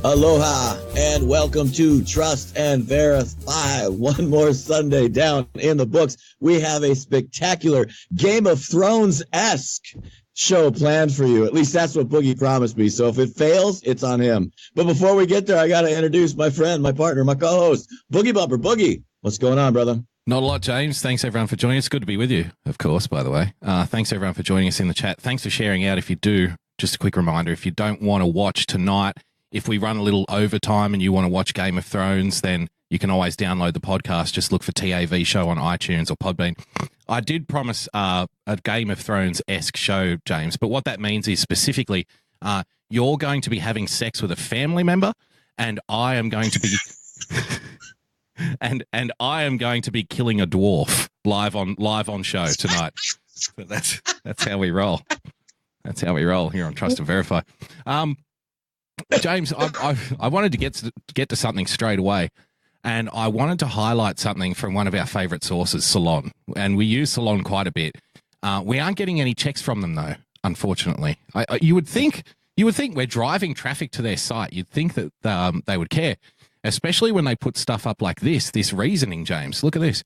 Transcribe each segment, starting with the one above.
Aloha and welcome to Trust and Verify. One more Sunday down in the books. We have a spectacular Game of Thrones-esque show planned for you. At least that's what Boogie promised me. So if it fails, it's on him. But before we get there, I got to introduce my friend, my partner, my co-host, Boogie Bumper. Boogie, what's going on, brother? Not a lot, James. Thanks, everyone, for joining us. Good to be with you, of course, by the way. Thanks, everyone, for joining us in the chat. Thanks for sharing out. If you do, just a quick reminder, if you don't want to watch tonight, if we run a little overtime and you want to watch Game of Thrones, then you can always download the podcast. Just look for TAV Show on iTunes or Podbean. I did promise a Game of Thrones-esque show, James, but what that means is specifically you're going to be having sex with a family member, and I am going to be and I am going to be killing a dwarf live on show tonight. But that's how we roll. That's how we roll here on Trust and Verify. James, I wanted to get to something straight away, and I wanted to highlight something from one of our favourite sources, Salon, and we use Salon quite a bit. We aren't getting any checks from them, though, unfortunately. You would think we're driving traffic to their site. You'd think that they would care, especially when they put stuff up like this reasoning, James. Look at this.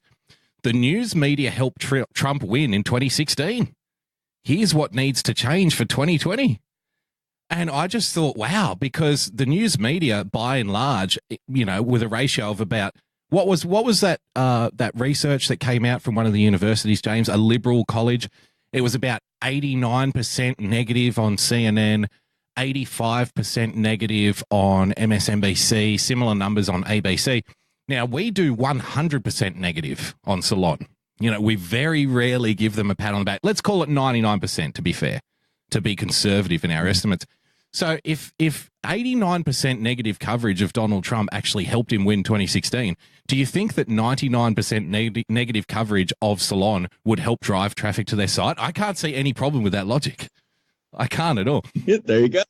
The news media helped Trump win in 2016. Here's what needs to change for 2020. And I just thought, wow, because the news media, by and large, you know, with a ratio of about what was that that research that came out from one of the universities, James, a liberal college, it was about 89% negative on CNN, 85% negative on MSNBC, similar numbers on ABC. Now, we do 100% negative on Salon. You know, we very rarely give them a pat on the back. Let's call it 99% to be fair, to be conservative in our estimates. So if 89% negative coverage of Donald Trump actually helped him win 2016, do you think that 99% negative coverage of Salon would help drive traffic to their site? I can't see any problem with that logic. I can't at all. Yeah, there you go.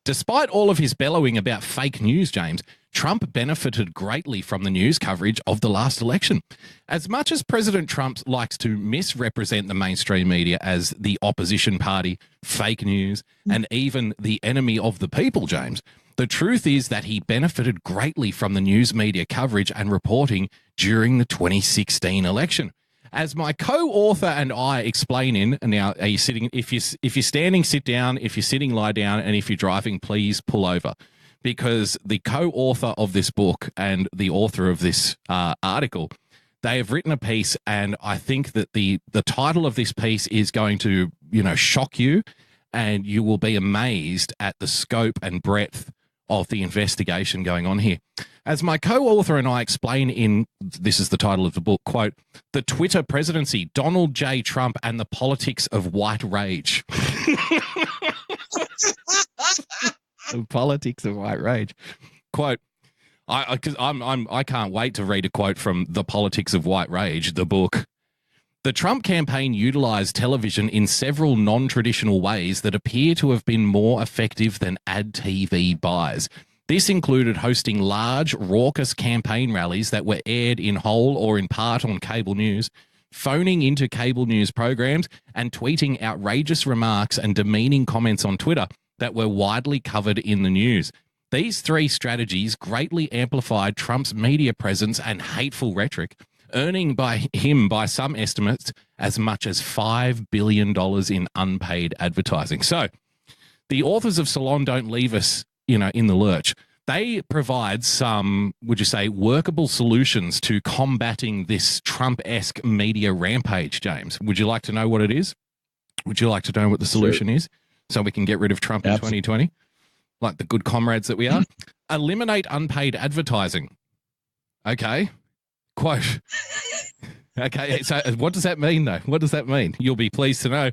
Despite all of his bellowing about fake news, James, Trump benefited greatly from the news coverage of the last election. As much as President Trump likes to misrepresent the mainstream media as the opposition party, fake news, and even the enemy of the people, James, the truth is that he benefited greatly from the news media coverage and reporting during the 2016 election. As my co-author and I explain in, and now are you sitting, if you're standing, sit down, if you're sitting, lie down, and if you're driving, please pull over. Because the co-author of this book and the author of this article, they have written a piece, and I think that the title of this piece is going to, you know, shock you, and you will be amazed at the scope and breadth of the investigation going on here. As my co-author and I explain in, this is the title of the book, quote, "The Twitter Presidency, Donald J. Trump and the Politics of White Rage." The politics of white rage. Quote, I can't wait to read a quote from The Politics of White Rage, the book. "The Trump campaign utilized television in several non-traditional ways that appear to have been more effective than ad TV buys. This included hosting large, raucous campaign rallies that were aired in whole or in part on cable news, phoning into cable news programs, and tweeting outrageous remarks and demeaning comments on Twitter that were widely covered in the news. These three strategies greatly amplified Trump's media presence and hateful rhetoric, earning by some estimates as much as $5 billion in unpaid advertising." So the authors of Salon don't leave us, you know, in the lurch. They provide some, would you say, workable solutions to combating this Trump-esque media rampage, James. Would you like to know what it is? Would you like to know what the solution is? So we can get rid of Trump in 2020, like the good comrades that we are. Eliminate unpaid advertising. Okay. Quote. Okay, so what does that mean, though? What does that mean? You'll be pleased to know.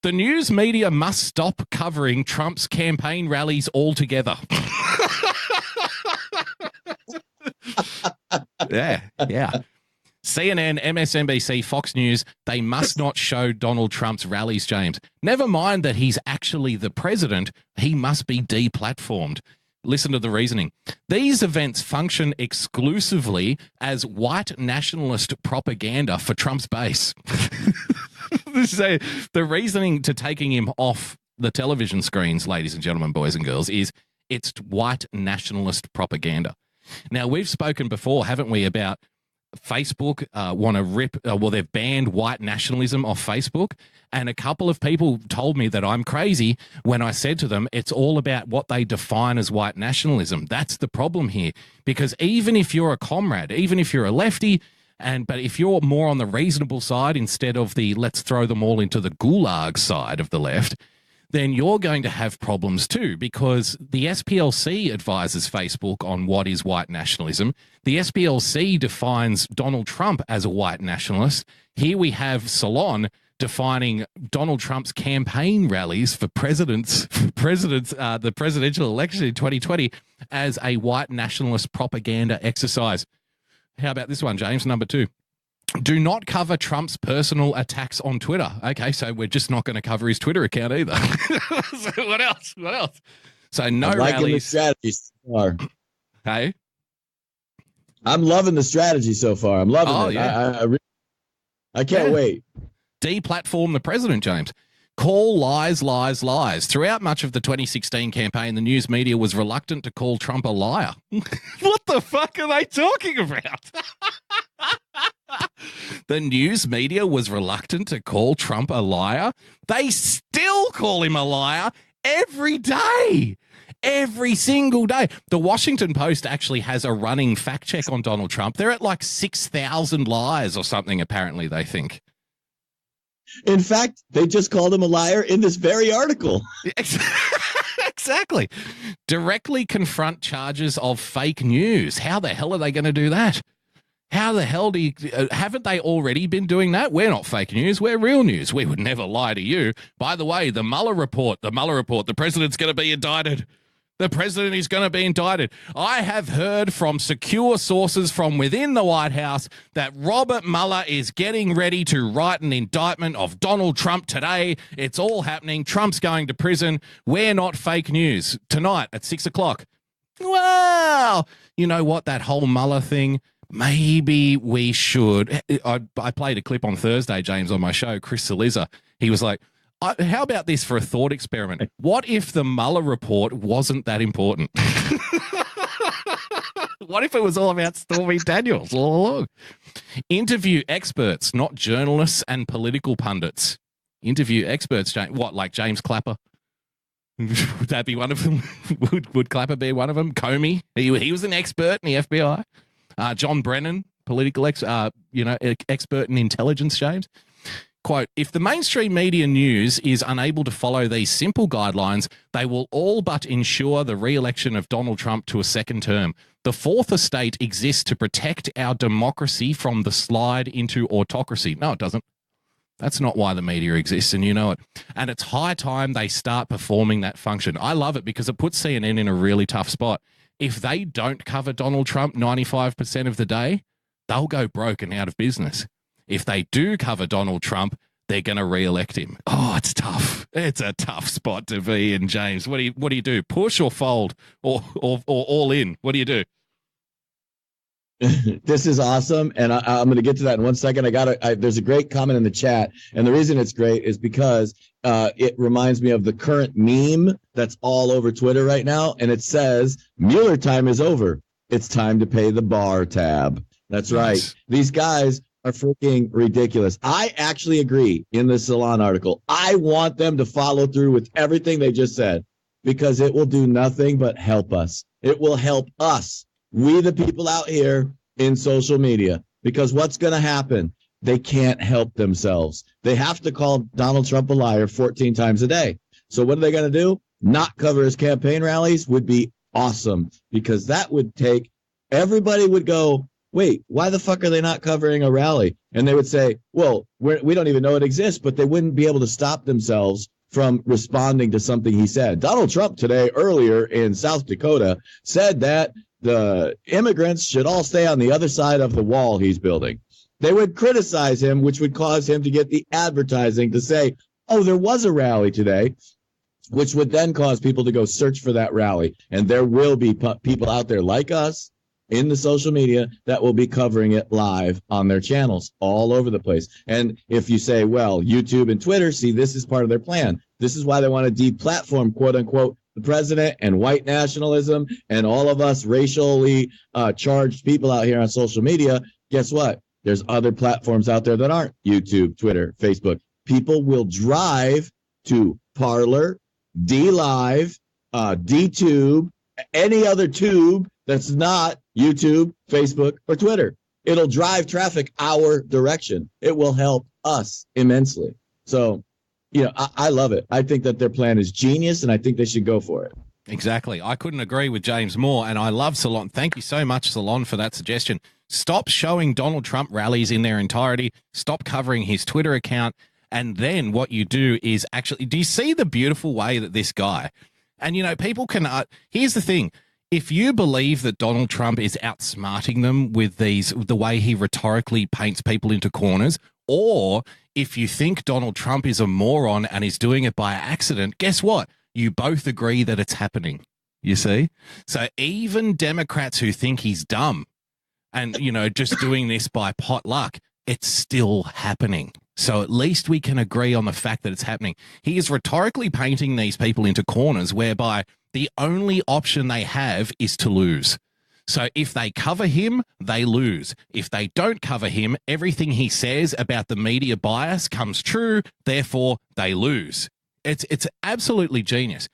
"The news media must stop covering Trump's campaign rallies altogether." Yeah. CNN, MSNBC, Fox News, they must not show Donald Trump's rallies, James. Never mind that he's actually the president, he must be deplatformed. Listen to the reasoning. These events function exclusively as white nationalist propaganda for Trump's base. So the reasoning to taking him off the television screens, ladies and gentlemen, boys and girls, is It's white nationalist propaganda. Now, we've spoken before, haven't we, about Facebook want to rip, they've banned white nationalism off Facebook. And a couple of people told me that I'm crazy when I said to them, it's all about what they define as white nationalism. That's the problem here. Because even if you're a comrade, even if you're a lefty, but if you're more on the reasonable side instead of the let's throw them all into the gulag side of the left, then you're going to have problems too, because the SPLC advises Facebook on what is white nationalism. The SPLC defines Donald Trump as a white nationalist. Here we have Salon defining Donald Trump's campaign rallies for the presidential election in 2020 as a white nationalist propaganda exercise. How about this one, James? Number 2. Do not cover Trump's personal attacks on Twitter. Okay, so we're just not going to cover his Twitter account either. So what else? What else? So no I'm liking rallies. the strategy so far. Hey? I'm loving the strategy so far. I'm loving it. Yeah. I can't wait. Deplatform the president, James. Call lies, lies, lies. Throughout much of the 2016 campaign, the news media was reluctant to call Trump a liar. What the fuck are they talking about? The news media was reluctant to call Trump a liar. They still call him a liar every day. Every single day. The Washington Post actually has a running fact check on Donald Trump. They're at like 6,000 lies or something, apparently, they think. In fact, they just called him a liar in this very article. Exactly. Directly confront charges of fake news. How the hell are they going to do that? How the hell haven't they already been doing that? We're not fake news. We're real news. We would never lie to you. By the way, the Mueller report, the president's going to be indicted. The president is going to be indicted. I have heard from secure sources from within the White House that Robert Mueller is getting ready to write an indictment of Donald Trump today. It's all happening. Trump's going to prison. We're not fake news. Tonight at 6 o'clock. Wow. You know what? That whole Mueller thing, maybe we should. I played a clip on Thursday, James, on my show, Chris Saliza. He was like, how about this for a thought experiment? What if the Mueller report wasn't that important? What if it was all about Stormy Daniels all along? Interview experts, not journalists and political pundits. Interview experts. What, like James Clapper? Would that be one of them? Would Clapper be one of them? Comey, he was an expert in the FBI. John Brennan, political expert in intelligence, James. Quote, if the mainstream media news is unable to follow these simple guidelines, they will all but ensure the re-election of Donald Trump to a second term. The fourth estate exists to protect our democracy from the slide into autocracy. No, it doesn't. That's not why the media exists, and you know it. And it's high time they start performing that function. I love it because it puts CNN in a really tough spot. If they don't cover Donald Trump 95% of the day, they'll go broke and out of business. If they do cover Donald Trump, they're going to re-elect him. Oh, it's tough. It's a tough spot to be in, James. What do you do? Push or fold or all in? What do you do? This is awesome, and I'm going to get to that in 1 second. There's a great comment in the chat, and the reason it's great is because it reminds me of the current meme that's all over Twitter right now, and it says, Mueller time is over. It's time to pay the bar tab. That's right. Nice. These guys are freaking ridiculous. I actually agree in the Salon article. I want them to follow through with everything they just said because it will do nothing but help us. It will help us, we the people out here in social media, because what's going to happen? They can't help themselves. They have to call Donald Trump a liar 14 times a day. So what are they going to do? Not cover his campaign rallies would be awesome, because that would take, everybody would go, wait, why the fuck are they not covering a rally? And they would say, well, we don't even know it exists, but they wouldn't be able to stop themselves from responding to something he said. Donald Trump today, earlier in South Dakota, said that the immigrants should all stay on the other side of the wall he's building. They would criticize him, which would cause him to get the advertising to say, oh, there was a rally today, which would then cause people to go search for that rally. And there will be people out there like us in the social media that will be covering it live on their channels all over the place. And if you say, well, YouTube and Twitter, see, this is part of their plan. This is why they want to deplatform, quote unquote, the president and white nationalism and all of us racially charged people out here on social media, guess what? There's other platforms out there that aren't YouTube, Twitter, Facebook. People will drive to Parler, DLive, DTube, any other tube that's not YouTube, Facebook, or Twitter. It'll drive traffic our direction. It will help us immensely. So, I love it. I think that their plan is genius, and I think they should go for it. Exactly. I couldn't agree with James more, and I love Salon. Thank you so much, Salon, for that suggestion. Stop showing Donald Trump rallies in their entirety. Stop covering his Twitter account. And then what you do is actually, do you see the beautiful way that this guy, and, people can, here's the thing. If you believe that Donald Trump is outsmarting them with the way he rhetorically paints people into corners, or if you think Donald Trump is a moron and is doing it by accident, guess what? You both agree that it's happening. You see? So even Democrats who think he's dumb and, just doing this by potluck, it's still happening. So at least we can agree on the fact that it's happening. He is rhetorically painting these people into corners whereby the only option they have is to lose. So if they cover him, they lose. If they don't cover him, everything he says about the media bias comes true. Therefore, they lose. It's absolutely genius.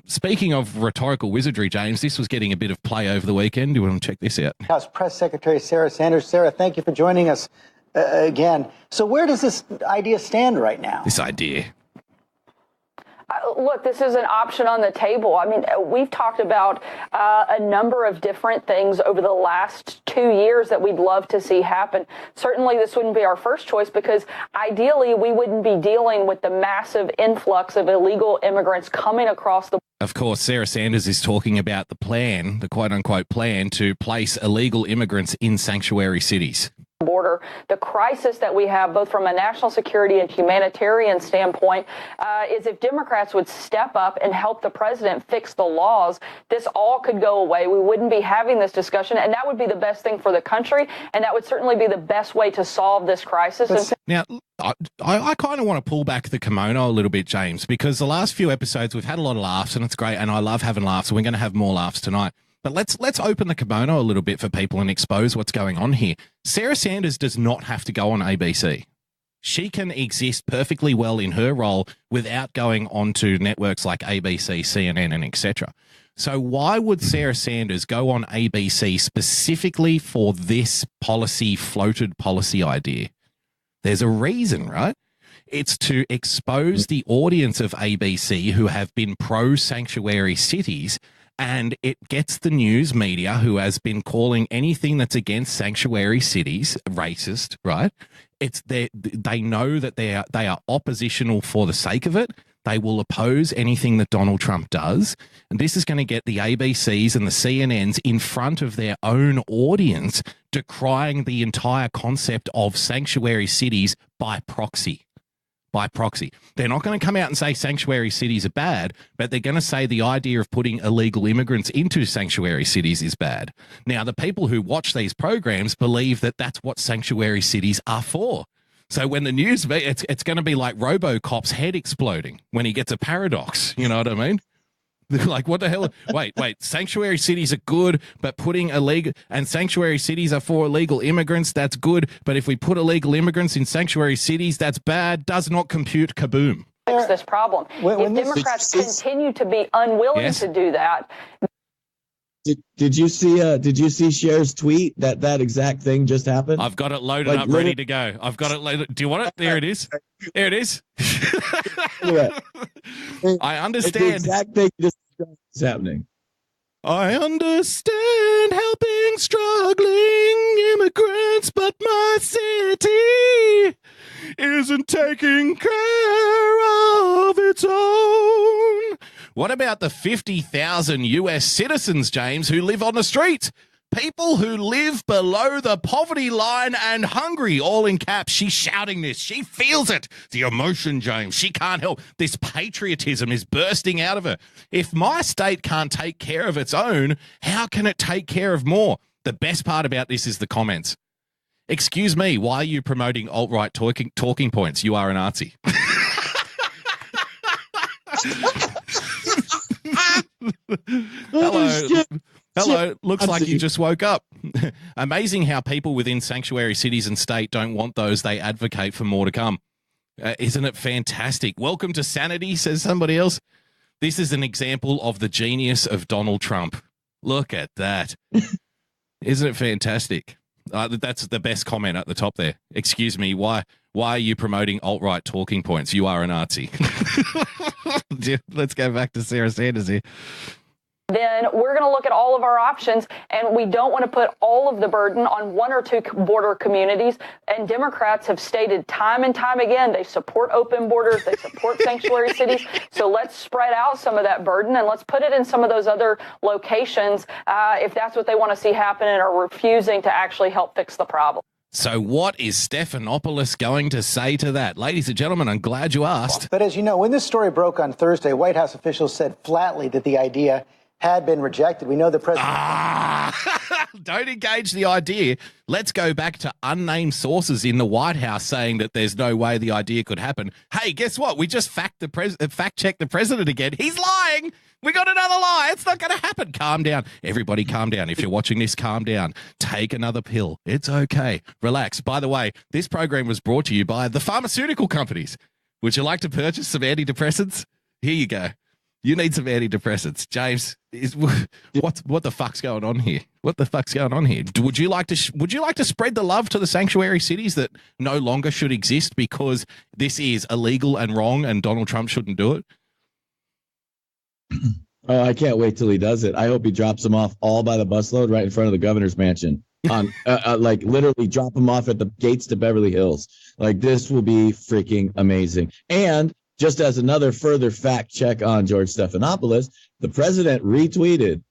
Speaking of rhetorical wizardry, James, this was getting a bit of play over the weekend. Do you want to check this out? House Press Secretary Sarah Sanders. Sarah, thank you for joining us again. So where does this idea stand right now? This idea. Look, this is an option on the table. I mean, we've talked about a number of different things over the last 2 years that we'd love to see happen. Certainly, this wouldn't be our first choice because ideally we wouldn't be dealing with the massive influx of illegal immigrants coming across the. Of course, Sarah Sanders is talking about the plan, the quote-unquote plan to place illegal immigrants in sanctuary cities. Border. The crisis that we have, both from a national security and humanitarian standpoint, is if Democrats would step up and help the president fix the laws, this all could go away. We wouldn't be having this discussion, and that would be the best thing for the country, and that would certainly be the best way to solve this crisis. Now, I kind of want to pull back the kimono a little bit, James, because the last few episodes we've had a lot of laughs, and it's great, and I love having laughs, and we're going to have more laughs tonight. But let's open the kimono a little bit for people and expose what's going on here. Sarah Sanders does not have to go on ABC. She can exist perfectly well in her role without going onto networks like ABC, CNN, and etc. So why would Sarah Sanders go on ABC specifically for this floated policy idea? There's a reason, right? It's to expose the audience of ABC who have been pro-sanctuary cities, and it gets the news media who has been calling anything that's against sanctuary cities racist, right? They know that they are oppositional for the sake of it. They will oppose anything that Donald Trump does. And this is going to get the ABCs and the CNNs in front of their own audience, decrying the entire concept of sanctuary cities by proxy. By proxy. They're not going to come out and say sanctuary cities are bad, but they're going to say the idea of putting illegal immigrants into sanctuary cities is bad. Now, the people who watch these programs believe that that's what sanctuary cities are for. So when the news, it's going to be like RoboCop's head exploding when he gets a paradox. You know what I mean? Like, what the hell? Wait, sanctuary cities are good, but putting illegal, and sanctuary cities are for illegal immigrants, that's good. But if we put illegal immigrants in sanctuary cities, that's bad. Does not compute. Kaboom. Fix this problem. If Democrats continue to be unwilling to do that. Did you see Cher's tweet that exact thing just happened? I've got it loaded up, ready to go. I've got it loaded. Do you want it? There it is. There it is. I understand. The exact thing just is happening. I understand helping struggling immigrants, but my city isn't taking care of its own. What about the 50,000 US citizens, James, who live on the streets? People who live below the poverty line and hungry, all in caps. She's shouting this. She feels it. The emotion, James. She can't help. This patriotism is bursting out of her. If my state can't take care of its own, how can it take care of more? The best part about this is the comments. Excuse me, why are you promoting alt-right talking points? You are a Nazi. Hello. Hello. Looks I'm like you sick. just woke up. Amazing how people within sanctuary cities and state don't want those. They advocate for more to come. Isn't it fantastic? Welcome to sanity, says somebody else. This is an example of the genius of Donald Trump. Look at that. Isn't it fantastic? That's the best comment at the top there. Excuse me, why are you promoting alt-right talking points? You are a Nazi. Let's go back to Sarah Sanders here. Then we're going to look at all of our options, and we don't want to put all of the burden on one or two border communities. And Democrats have stated time and time again, they support open borders, they support sanctuary cities. So let's spread out some of that burden and let's put it in some of those other locations if that's what they want to see happen and are refusing to actually help fix the problem. So what is Stephanopoulos going to say to that? Ladies and gentlemen, I'm glad you asked. But as you know, when this story broke on Thursday, White House officials said flatly that the idea had been rejected. We know the president... Don't engage the idea. Let's go back to unnamed sources in the White House saying that there's no way the idea could happen. Hey, guess what? We just fact-checked the president again. He's lying. We got another lie. It's not going to happen. Calm down. Everybody calm down. If you're watching this, calm down. Take another pill. It's okay. Relax. By the way, this program was brought to you by the pharmaceutical companies. Would you like to purchase some antidepressants? Here you go. You need some antidepressants. James, what the fuck's going on here? What the fuck's going on here? Would you like to spread the love to the sanctuary cities that no longer should exist because this is illegal and wrong and Donald Trump shouldn't do it? Oh, I can't wait till he does it. I hope he drops them off all by the busload right in front of the governor's mansion. On like literally drop them off at the gates to Beverly Hills. Like this will be freaking amazing. And just as another further fact check on George Stephanopoulos, the president retweeted.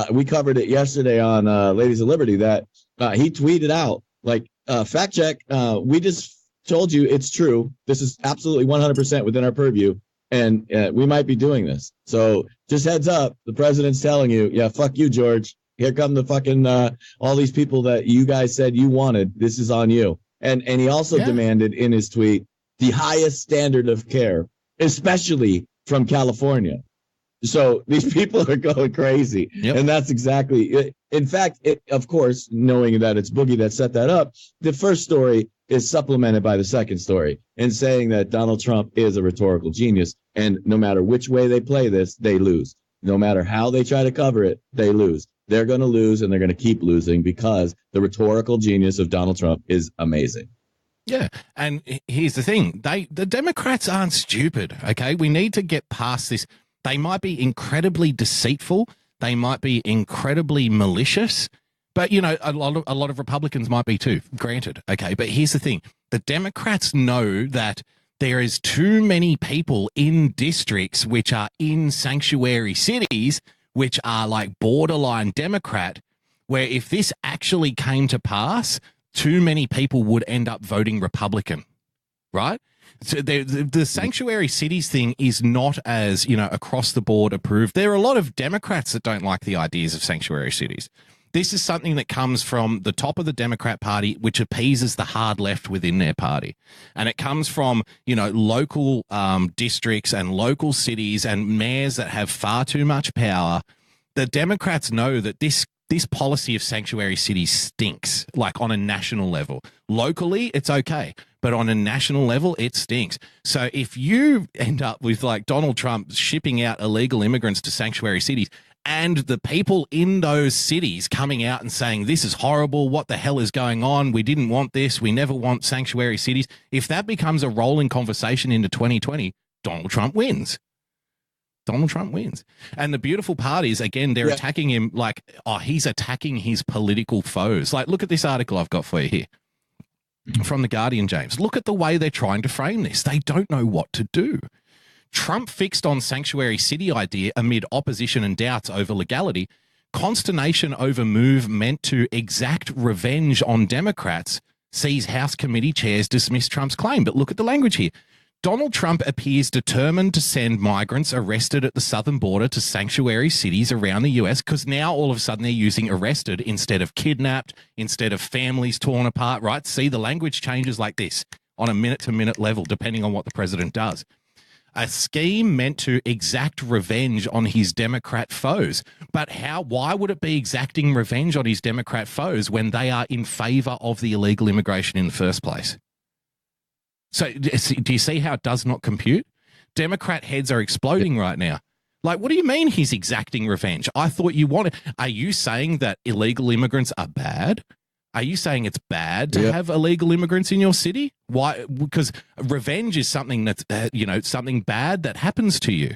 We covered it yesterday on Ladies of Liberty that he tweeted out like fact check. We just told you it's true. This is absolutely 100% within our purview. And we might be doing this. So just heads up, the president's telling you, yeah, fuck you, George. Here come the fucking all these people that you guys said you wanted. This is on you. And he also demanded in his tweet the highest standard of care, especially from California. So these people are going crazy. Yep. And that's exactly it. In fact, of course, knowing that it's Boogie that set that up, the first story is supplemented by the second story and saying that Donald Trump is a rhetorical genius. And no matter which way they play this, they lose. No matter how they try to cover it, they lose. They're going to lose and they're going to keep losing because the rhetorical genius of Donald Trump is amazing. Yeah. And here's the thing. The Democrats aren't stupid. Okay. We need to get past this. They might be incredibly deceitful. They might be incredibly malicious, but you know, a lot of Republicans might be too, granted. Okay. But here's the thing. The Democrats know that there is too many people in districts which are in sanctuary cities, which are like borderline Democrat, where if this actually came to pass, too many people would end up voting Republican, right? So the sanctuary cities thing is not as, you know, across the board approved. There are a lot of Democrats that don't like the ideas of sanctuary cities. This is something that comes from the top of the Democrat Party, which appeases the hard left within their party. And it comes from, you know, local districts and local cities and mayors that have far too much power. The Democrats know that this policy of sanctuary cities stinks, like on a national level. Locally, it's okay, but on a national level, it stinks. So if you end up with like Donald Trump shipping out illegal immigrants to sanctuary cities, and the people in those cities coming out and saying, this is horrible, what the hell is going on, we didn't want this, we never want sanctuary cities, if that becomes a rolling conversation into 2020, Donald Trump wins. Donald Trump wins. And the beautiful part is, again, they're attacking him like, oh, he's attacking his political foes. Like, look at this article I've got for you here from The Guardian, James. Look at the way they're trying to frame this. They don't know what to do. Trump fixed on sanctuary city idea amid opposition and doubts over legality. Consternation over move meant to exact revenge on Democrats sees House committee chairs dismiss Trump's claim. But look at the language here. Donald Trump appears determined to send migrants arrested at the southern border to sanctuary cities around the U.S. because now all of a sudden they're using arrested instead of kidnapped, instead of families torn apart, right? See, the language changes like this on a minute-to-minute level depending on what the president does. a scheme meant to exact revenge on his Democrat foes. But why would it be exacting revenge on his Democrat foes when they are in favor of the illegal immigration in the first place? So do you see how it does not compute? Democrat heads are exploding right now. Like, what do you mean he's exacting revenge? I thought you wanted. Are you saying that illegal immigrants are bad? Are you saying it's bad to have illegal immigrants in your city? Why? Because revenge is something that's, something bad that happens to you.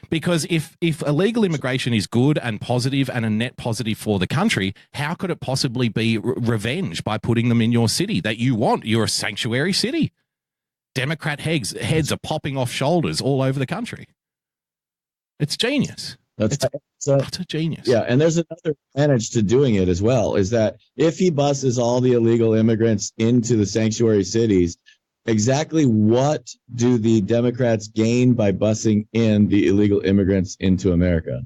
Because if illegal immigration is good and positive and a net positive for the country, how could it possibly be revenge by putting them in your city that you want? You're a sanctuary city. Democrat heads are popping off shoulders all over the country. It's genius. It's utter genius. Yeah, and there's another advantage to doing it as well, is that if he buses all the illegal immigrants into the sanctuary cities, exactly what do the Democrats gain by busing in the illegal immigrants into America?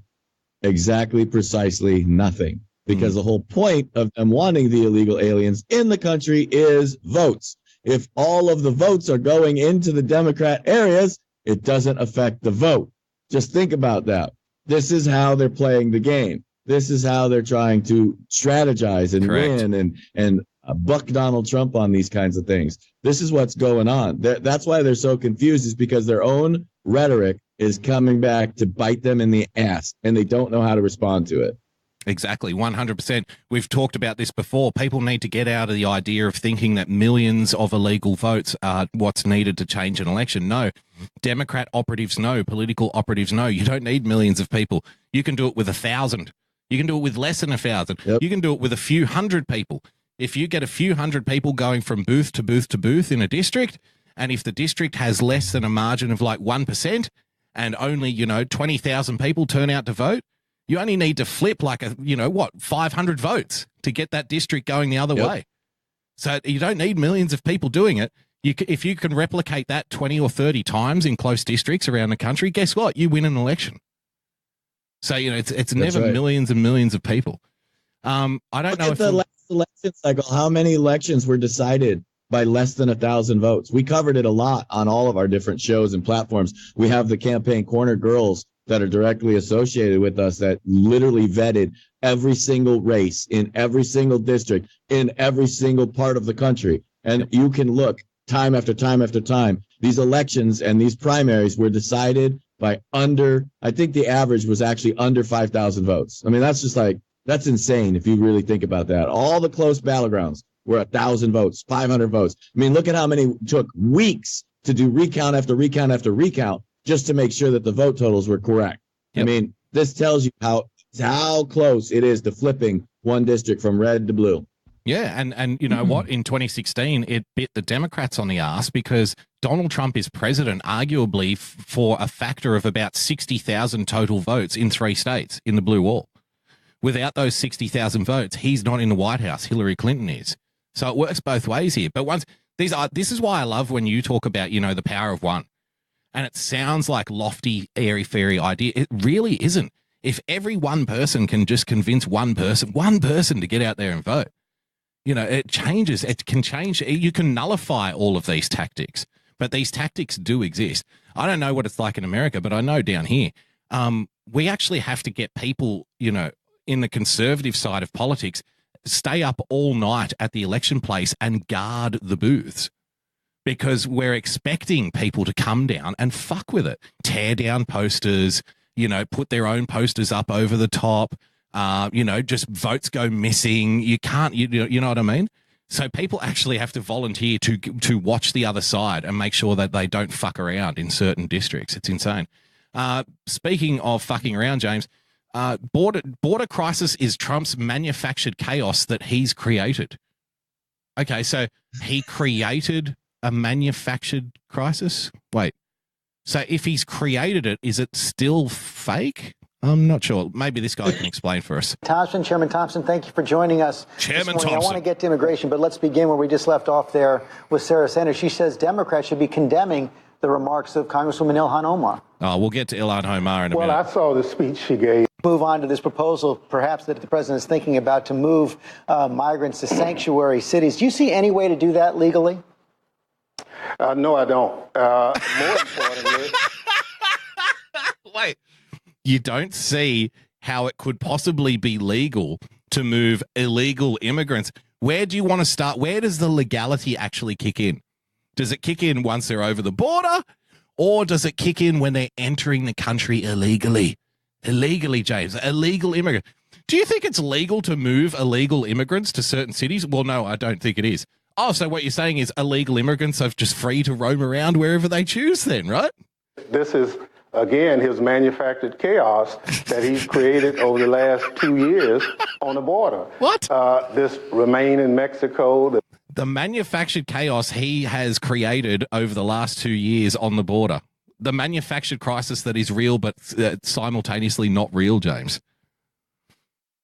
Exactly, precisely nothing. Because the whole point of them wanting the illegal aliens in the country is votes. If all of the votes are going into the Democrat areas, it doesn't affect the vote. Just think about that. This is how they're playing the game. This is how they're trying to strategize and win and buck Donald Trump on these kinds of things. This is what's going on. That's why they're so confused, is because their own rhetoric is coming back to bite them in the ass, and they don't know how to respond to it. Exactly, 100%. We've talked about this before. People need to get out of the idea of thinking that millions of illegal votes are what's needed to change an election. No. Democrat operatives know, political operatives know. You don't need millions of people. You can do it with 1,000. You can do it with less than 1,000. Yep. You can do it with a few hundred people. If you get a few hundred people going from booth to booth to booth in a district, and if the district has less than a margin of like 1% and only, 20,000 people turn out to vote, you only need to flip 500 votes to get that district going the other way. So you don't need millions of people doing it. If you can replicate that 20 or 30 times in close districts around the country, guess what? You win an election. So, it's never millions and millions of people. I don't know if the last election cycle, how many elections were decided by less than 1,000 votes? We covered it a lot on all of our different shows and platforms. We have the Campaign Corner girls that are directly associated with us that literally vetted every single race in every single district in every single part of the country. And you can look time after time after time. These elections and these primaries were decided by I think the average was actually under 5,000 votes. I mean, that's insane if you really think about that. All the close battlegrounds were 1,000 votes, 500 votes. I mean, look at how many took weeks to do recount after recount after recount just to make sure that the vote totals were correct. Yep. I mean, this tells you how close it is to flipping one district from red to blue. Yeah, and you know what? In 2016, it bit the Democrats on the ass because Donald Trump is president, arguably for a factor of about 60,000 total votes in 3 states in the blue wall. Without those 60,000 votes, he's not in the White House. Hillary Clinton is. So it works both ways here. But this is why I love when you talk about, the power of one. And it sounds like lofty, airy-fairy idea. It really isn't. If every one person can just convince one person to get out there and vote, it changes. It can change. You can nullify all of these tactics, but these tactics do exist. I don't know what it's like in America, but I know down here, we actually have to get people, in the conservative side of politics, stay up all night at the election place and guard the booths because we're expecting people to come down and fuck with it, tear down posters, put their own posters up over the top. Just votes go missing. You can't, you know what I mean? So people actually have to volunteer to watch the other side and make sure that they don't fuck around in certain districts. It's insane. Speaking of fucking around, James, border crisis is Trump's manufactured chaos that he's created. Okay, so he created a manufactured crisis? Wait. So if he's created it, is it still fake? I'm not sure. Maybe this guy can explain for us. Chairman Thompson, thank you for joining us. Chairman Thompson. I want to get to immigration, but let's begin where we just left off there with Sarah Sanders. She says Democrats should be condemning the remarks of Congresswoman Ilhan Omar. Oh, we'll get to Ilhan Omar in a minute. Well, I saw the speech she gave. Move on to this proposal, perhaps, that the president is thinking about to move migrants to sanctuary cities. Do you see any way to do that legally? No, I don't. More importantly, Wait, you don't see how it could possibly be legal to move illegal immigrants. Where do you want to start? Where does the legality actually kick in? Does it kick in once they're over the border, or does it kick in when they're entering the country illegally? Illegally, James, illegal immigrant. Do you think it's legal to move illegal immigrants to certain cities? Well, no, I don't think it is. Oh, so what you're saying is illegal immigrants are just free to roam around wherever they choose then, right? This is, again, his manufactured chaos that he's created over the last 2 years on the border. What? This remain in Mexico. The manufactured chaos he has created over the last 2 years on the border. The manufactured crisis that is real but simultaneously not real, James.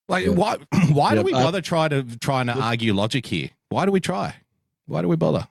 Like, why do we bother trying to argue logic here? Why do we try? Why do we bother?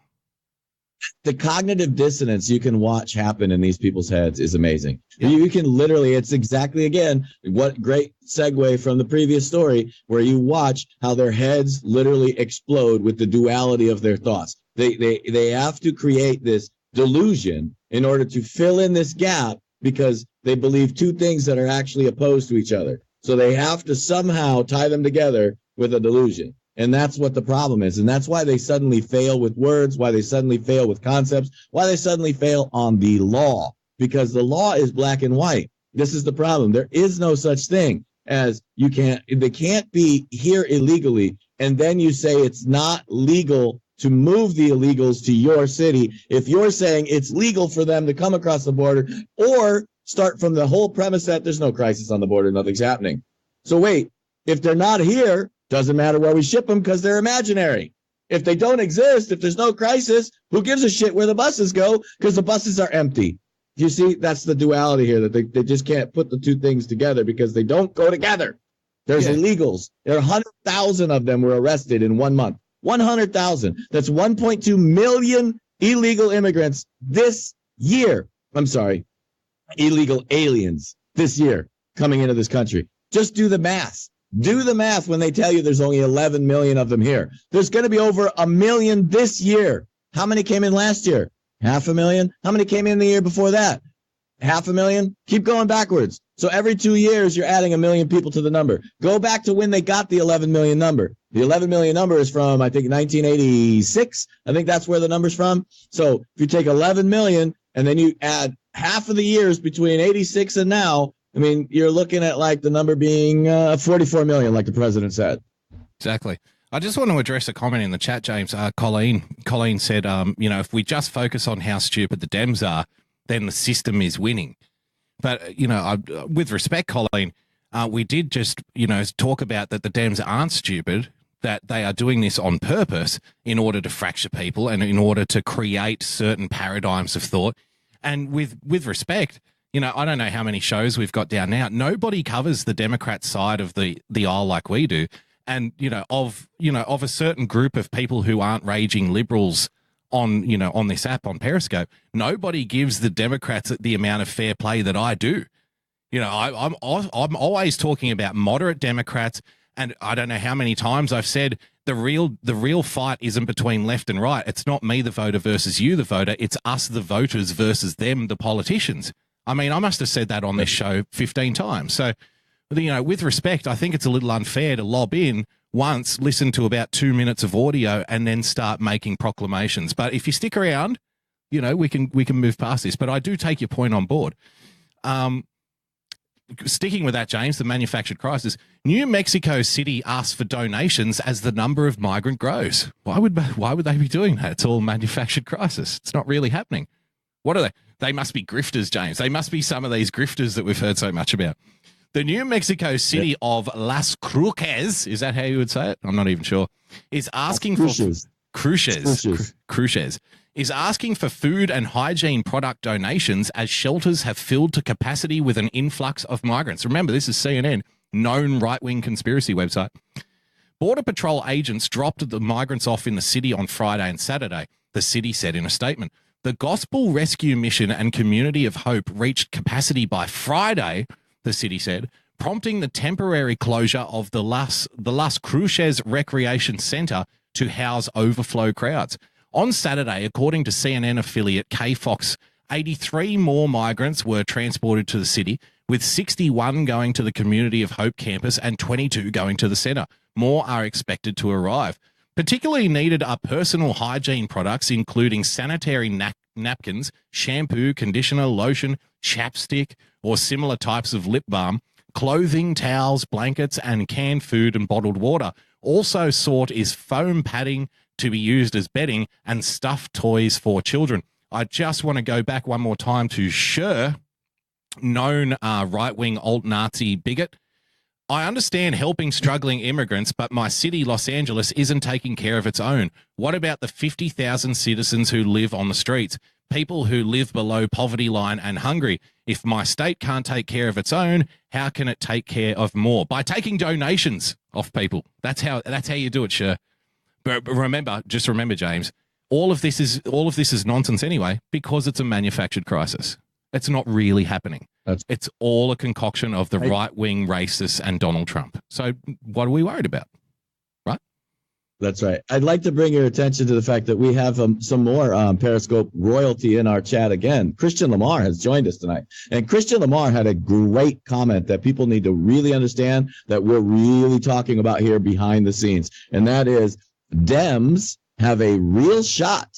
The cognitive dissonance you can watch happen in these people's heads is amazing. Yeah. You can literally, it's exactly, again, what great segue from the previous story, where you watch how their heads literally explode with the duality of their thoughts. They have to create this delusion in order to fill in this gap, because they believe two things that are actually opposed to each other. So they have to somehow tie them together with a delusion. And that's what the problem is. And that's why they suddenly fail with words, why they suddenly fail with concepts, why they suddenly fail on the law, because the law is black and white. This is the problem. There is no such thing as they can't be here illegally. And then you say it's not legal to move the illegals to your city if you're saying it's legal for them to come across the border, or start from the whole premise that there's no crisis on the border, nothing's happening. So wait, if they're not here, doesn't matter where we ship them because they're imaginary. If they don't exist, if there's no crisis, who gives a shit where the buses go, because the buses are empty. You see, that's the duality here, that they just can't put the two things together because they don't go together. There's illegals. There are 100,000 of them were arrested in 1 month. 100,000. That's 1.2 million illegal immigrants this year. I'm sorry, illegal aliens this year coming into this country. Just do the math. Do the math when they tell you there's only 11 million of them here. There's going to be over 1 million this year. How many came in last year? 500,000. How many came in the year before that? 500,000. Keep going backwards. So every 2 years, you're adding 1 million people to the number. Go back to when they got the 11 million number. The 11 million number is from, I think, 1986. I think that's where the number's from. So if you take 11 million and then you add half of the years between 86 and now, I mean, you're looking at like the number being 44 million, like the president said. Exactly. I just want to address a comment in the chat, James. Colleen said, if we just focus on how stupid the Dems are, then the system is winning. But, with respect, Colleen, we did just, talk about that the Dems aren't stupid, that they are doing this on purpose in order to fracture people and in order to create certain paradigms of thought. And with respect, I don't know how many shows we've got down now. Nobody covers the Democrat side of the aisle like we do. And, of a certain group of people who aren't raging liberals on this app, on Periscope, nobody gives the Democrats the amount of fair play that I do. I'm always talking about moderate Democrats, and I don't know how many times I've said the real fight isn't between left and right. It's not me, the voter, versus you, the voter. It's us, the voters, versus them, the politicians. I mean, I must have said that on this show 15 times. So, with respect, I think it's a little unfair to lob in once, listen to about 2 minutes of audio, and then start making proclamations. But if you stick around, we can move past this. But I do take your point on board. Sticking with that, James, the manufactured crisis, New Mexico City asks for donations as the number of migrant grows. Why would they be doing that? It's all manufactured crisis. It's not really happening. What are they? They must be grifters, James. They must be some of these grifters that we've heard so much about. The New Mexico City of Las Cruces, is that how you would say it? I'm not even sure, is asking for Cruces is asking for food and hygiene product donations as shelters have filled to capacity with an influx of migrants. Remember, this is CNN, known right-wing conspiracy website. Border Patrol agents dropped the migrants off in the city on Friday and Saturday, the city said in a statement. The Gospel Rescue Mission and Community of Hope reached capacity by Friday, the city said, prompting the temporary closure of the Las Cruces Recreation Center to house overflow crowds. On Saturday, according to CNN affiliate KFOX 83 more migrants were transported to the city, with 61 going to the Community of Hope campus and 22 going to the centre. More are expected to arrive. Particularly needed are personal hygiene products, including sanitary napkins, shampoo, conditioner, lotion, chapstick, or similar types of lip balm, clothing, towels, blankets, and canned food and bottled water. Also sought is foam padding to be used as bedding and stuffed toys for children. I just want to go back one more time to Scher, known right-wing alt-Nazi bigot. I understand helping struggling immigrants, but my city, Los Angeles, isn't taking care of its own. What about the 50,000 citizens who live on the streets? People who live below poverty line and hungry. If my state can't take care of its own, how can it take care of more? By taking donations off people. That's how you do it, Scher. But remember, James, all of this is nonsense anyway, because it's a manufactured crisis. It's not really happening. It's all a concoction of the right-wing racists and Donald Trump. So what are we worried about? Right? That's right. I'd like to bring your attention to the fact that we have some more Periscope royalty in our chat again. Christian Lamar has joined us tonight. And Christian Lamar had a great comment that people need to really understand that we're really talking about here behind the scenes. And that is Dems have a real shot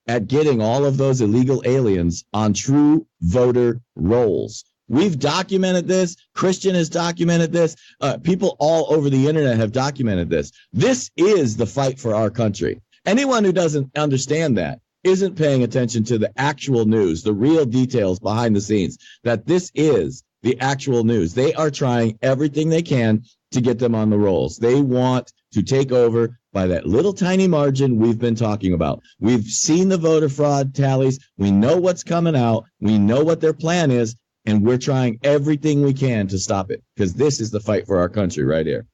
at getting all of those illegal aliens on true voter rolls. We've documented this. Christian has documented this. People all over the internet have documented this. This is the fight for our country. Anyone who doesn't understand that isn't paying attention to the actual news, the real details behind the scenes, that this is the actual news. They are trying everything they can to get them on the rolls. They want to take over by that little tiny margin we've been talking about. We've seen the voter fraud tallies. We know what's coming out. We know what their plan is. And we're trying everything we can to stop it, because this is the fight for our country right here.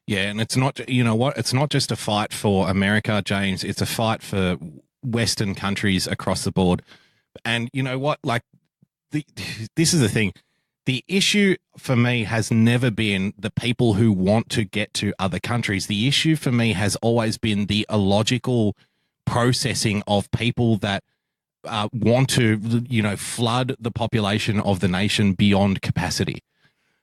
Yeah, and it's not, you know what? It's not just a fight for America, James. It's a fight for Western countries across the board. And you know what? Like, this is the thing. The issue for me has never been the people who want to get to other countries. The issue for me has always been the illogical processing of people that want to, flood the population of the nation beyond capacity.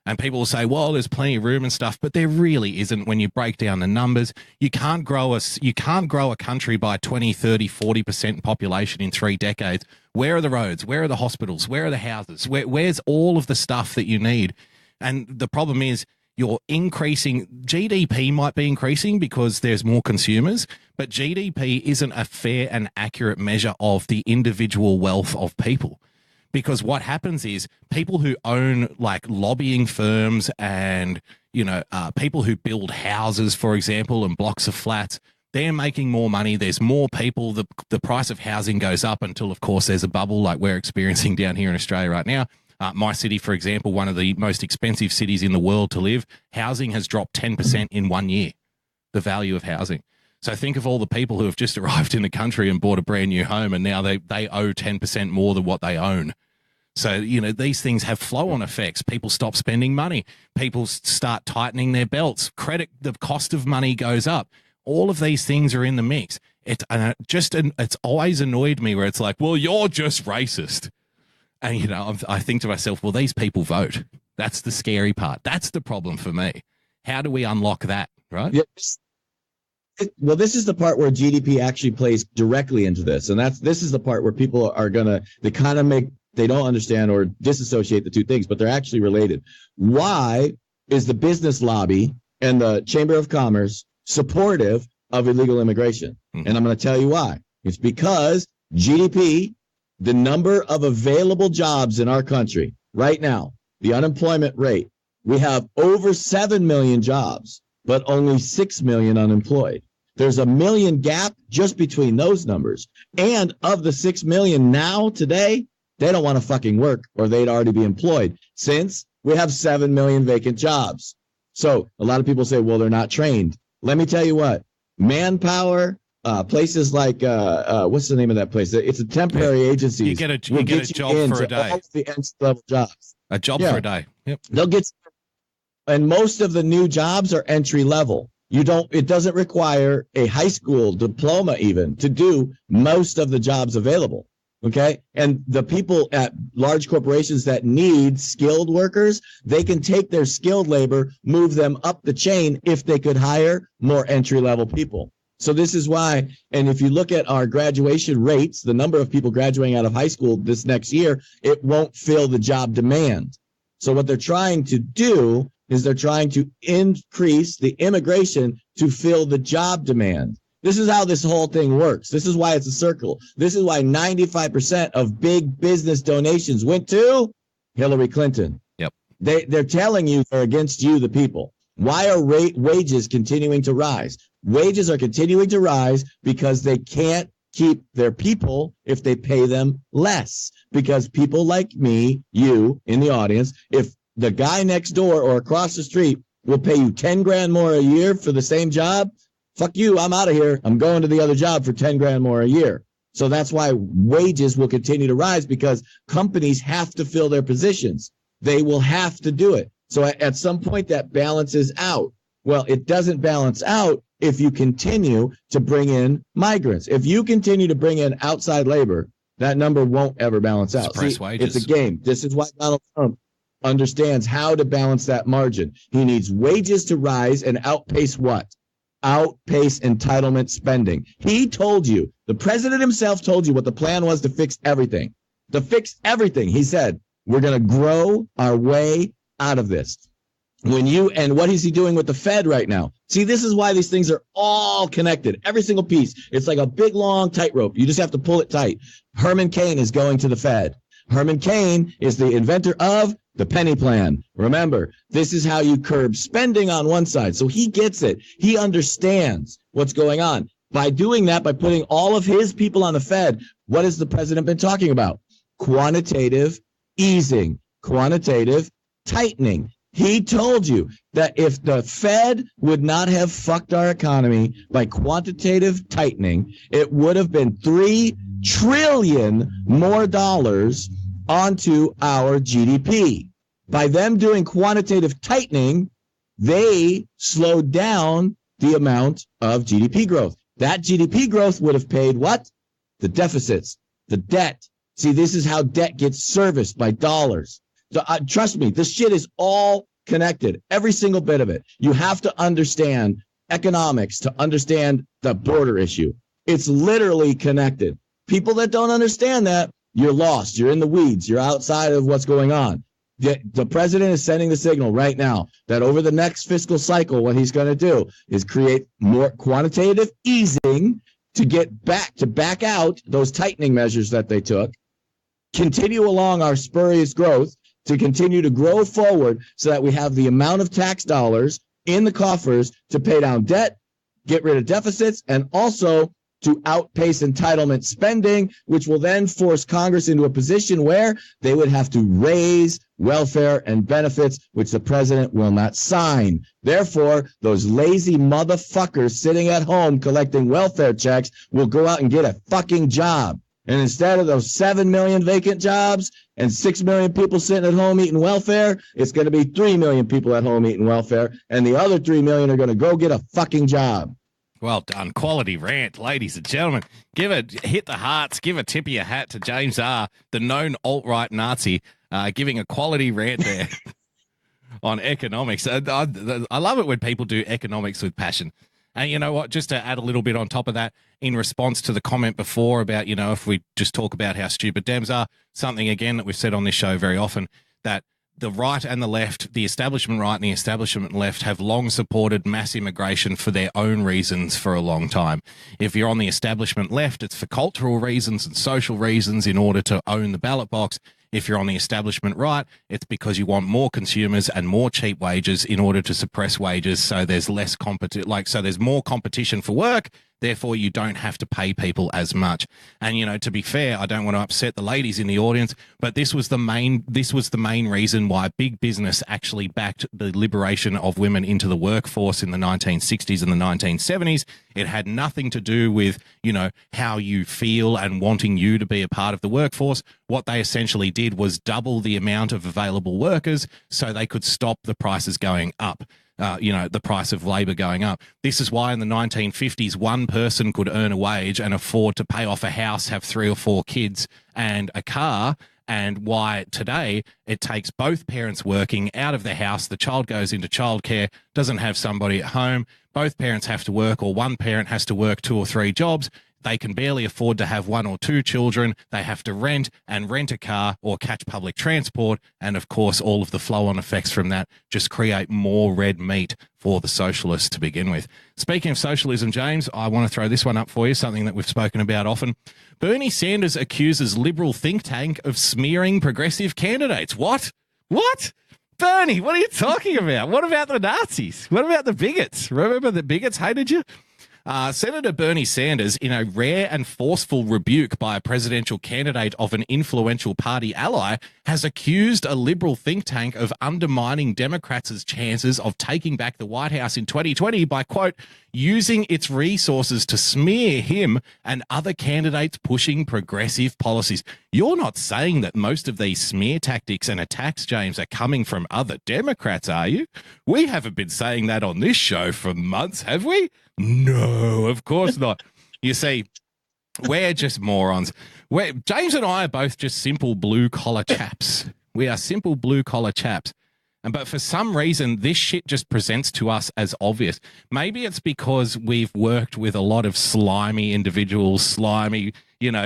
And people will say, well, there's plenty of room and stuff, but there really isn't when you break down the numbers. You can't grow a country by 20, 30, 40% population in 3 decades. Where are the roads? Where are the hospitals? Where are the houses? Where's all of the stuff that you need? And the problem is, you're increasing, GDP might be increasing because there's more consumers, but GDP isn't a fair and accurate measure of the individual wealth of people. Because what happens is people who own like lobbying firms and, people who build houses, for example, and blocks of flats, they're making more money. There's more people. The price of housing goes up until, of course, there's a bubble like we're experiencing down here in Australia right now. My city, for example, one of the most expensive cities in the world to live, housing has dropped 10% in 1 year, the value of housing. So think of all the people who have just arrived in the country and bought a brand new home, and now they owe 10% more than what they own. So, these things have flow-on effects. People stop spending money. People start tightening their belts. The cost of money goes up. All of these things are in the mix. It's always annoyed me where it's like, well, you're just racist. And, I think to myself, well, these people vote. That's the scary part. That's the problem for me. How do we unlock that, right? Yes. Well, this is the part where GDP actually plays directly into this. And this is the part where people are they don't understand or disassociate the two things, but they're actually related. Why is the business lobby and the Chamber of Commerce supportive of illegal immigration? Mm-hmm. And I'm going to tell you why. It's because GDP, the number of available jobs in our country right now, the unemployment rate, we have over 7 million jobs, but only 6 million unemployed. There's a million gap just between those numbers. And of the 6 million now today, they don't want to fucking work or they'd already be employed, since we have 7 million vacant jobs. So a lot of people say, well, they're not trained. Let me tell you what, manpower, places like, what's the name of that place? It's a temporary agency. You get a job for a day. The entry-level jobs. A job for a day. Yep. They'll get, and most of the new jobs are entry level. It doesn't require a high school diploma even to do most of the jobs available. Okay. And the people at large corporations that need skilled workers, they can take their skilled labor, move them up the chain if they could hire more entry level people. So this is why, and if you look at our graduation rates, the number of people graduating out of high school this next year, it won't fill the job demand. So what they're trying to do is they're trying to increase the immigration to fill the job demand. This is how this whole thing works. This is why it's a circle. This is why 95% of big business donations went to Hillary Clinton. Yep. They're telling you they're against you, the people. Why are wages continuing to rise? Wages are continuing to rise because they can't keep their people if they pay them less. Because people like me, you in the audience, if the guy next door or across the street will pay you 10 grand more a year for the same job, fuck you, I'm out of here. I'm going to the other job for 10 grand more a year. So that's why wages will continue to rise, because companies have to fill their positions. They will have to do it. So at some point that balances out. Well, it doesn't balance out if you continue to bring in migrants. If you continue to bring in outside labor, that number won't ever balance out. Suppress wages. It's a game. This is why Donald Trump understands how to balance that margin. He needs wages to rise and outpace what? Outpace entitlement spending. He told you, the president himself told you what the plan was to fix everything. To fix everything. He said, we're going to grow our way out of this. And what is he doing with the Fed right now? See, this is why these things are all connected. Every single piece. It's like a big, long tightrope. You just have to pull it tight. Herman Cain is going to the Fed. Herman Cain is the inventor of the penny plan. Remember, this is how you curb spending on one side. So he gets it. He understands what's going on. By doing that, by putting all of his people on the Fed, what has the president been talking about? Quantitative easing, quantitative tightening. He told you that if the Fed would not have fucked our economy by quantitative tightening, it would have been $3 trillion more dollars onto our GDP. By them doing quantitative tightening, they slowed down the amount of GDP growth. That GDP growth would have paid what? The deficits, the debt. See, this is how debt gets serviced by dollars. So, trust me, this shit is all connected, every single bit of it. You have to understand economics to understand the border issue. It's literally connected. People that don't understand that, you're lost. You're in the weeds. You're outside of what's going on. The president is sending the signal right now that over the next fiscal cycle, what he's going to do is create more quantitative easing to get back out those tightening measures that they took, continue along our spurious growth, to continue to grow forward so that we have the amount of tax dollars in the coffers to pay down debt, get rid of deficits, and also to outpace entitlement spending, which will then force Congress into a position where they would have to raise welfare and benefits, which the president will not sign. Therefore, those lazy motherfuckers sitting at home collecting welfare checks will go out and get a fucking job. And instead of those 7 million vacant jobs and 6 million people sitting at home eating welfare, it's going to be 3 million people at home eating welfare. And the other 3 million are going to go get a fucking job. Well done. Quality rant, ladies and gentlemen. Hit the hearts, give a tip of your hat to James R., the known alt-right Nazi, giving a quality rant there on economics. I love it when people do economics with passion. And you know what, just to add a little bit on top of that, in response to the comment before about, if we just talk about how stupid Dems are, something again that we've said on this show very often, that the right and the left, the establishment right and the establishment left, have long supported mass immigration for their own reasons for a long time. If you're on the establishment left, it's for cultural reasons and social reasons in order to own the ballot box. If you're on the establishment right, it's because you want more consumers and more cheap wages in order to suppress wages, so there's less so there's more competition for work, therefore you don't have to pay people as much. And to be fair, I don't want to upset the ladies in the audience, but this was the main reason why big business actually backed the liberation of women into the workforce in the 1960s and the 1970s. It had nothing to do with, how you feel and wanting you to be a part of the workforce. What they essentially did was double the amount of available workers so they could stop the prices going up. the price of labor going up. This is why in the 1950s, one person could earn a wage and afford to pay off a house, have 3 or 4 kids and a car, and why today it takes both parents working out of the house. The child goes into childcare, doesn't have somebody at home. Both parents have to work, or one parent has to work 2 or 3 jobs. They can barely afford to have 1 or 2 children. They have to rent a car or catch public transport. And of course, all of the flow-on effects from that just create more red meat for the socialists to begin with. Speaking of socialism, James, I want to throw this one up for you, something that we've spoken about often. Bernie Sanders accuses liberal think tank of smearing progressive candidates. What? Bernie, what are you talking about? What about the Nazis? What about the bigots? Remember the bigots hated you? Senator Bernie Sanders, in a rare and forceful rebuke by a presidential candidate of an influential party ally, has accused a liberal think tank of undermining Democrats' chances of taking back the White House in 2020 by, quote, using its resources to smear him and other candidates pushing progressive policies. You're not saying that most of these smear tactics and attacks, James, are coming from other Democrats, are you? We haven't been saying that on this show for months, have we? No, of course not. You see, we're just morons. James and I are both just simple blue-collar chaps. We are simple blue-collar chaps. But for some reason, this shit just presents to us as obvious. Maybe it's because we've worked with a lot of slimy individuals, slimy,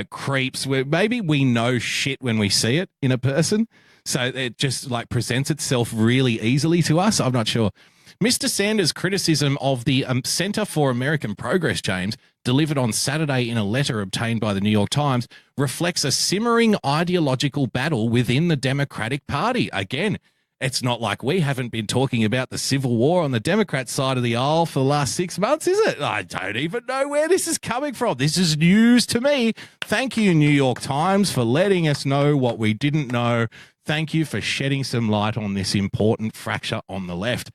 creeps. Maybe we know shit when we see it in a person. So it just presents itself really easily to us. I'm not sure. Mr. Sanders' criticism of the Center for American Progress, James, delivered on Saturday in a letter obtained by the New York Times, reflects a simmering ideological battle within the Democratic Party. Again, it's not like we haven't been talking about the Civil War on the Democrat side of the aisle for the last 6 months, is it? I don't even know where this is coming from. This is news to me. Thank you, New York Times, for letting us know what we didn't know. Thank you for shedding some light on this important fracture on the left.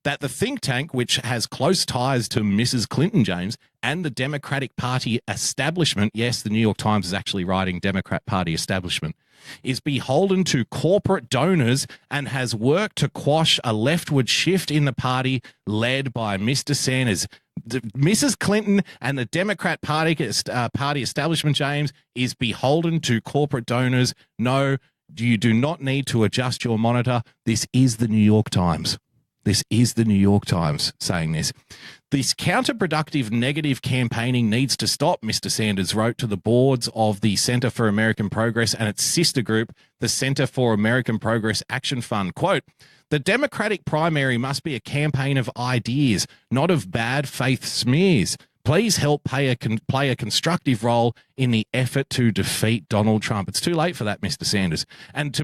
That the think tank, which has close ties to Mrs. Clinton, James, and the Democratic Party establishment, yes, the New York Times is actually writing Democrat Party establishment, is beholden to corporate donors and has worked to quash a leftward shift in the party led by Mr. Sanders. Mrs. Clinton and the Democrat Party establishment, James, is beholden to corporate donors. No, you do not need to adjust your monitor. This is the New York Times. This is the New York Times saying this. This counterproductive negative campaigning needs to stop, Mr. Sanders wrote to the boards of the Center for American Progress and its sister group, the Center for American Progress Action Fund. Quote, the Democratic primary must be a campaign of ideas, not of bad faith smears. Please help play a constructive role in the effort to defeat Donald Trump. It's too late for that, Mr. Sanders. And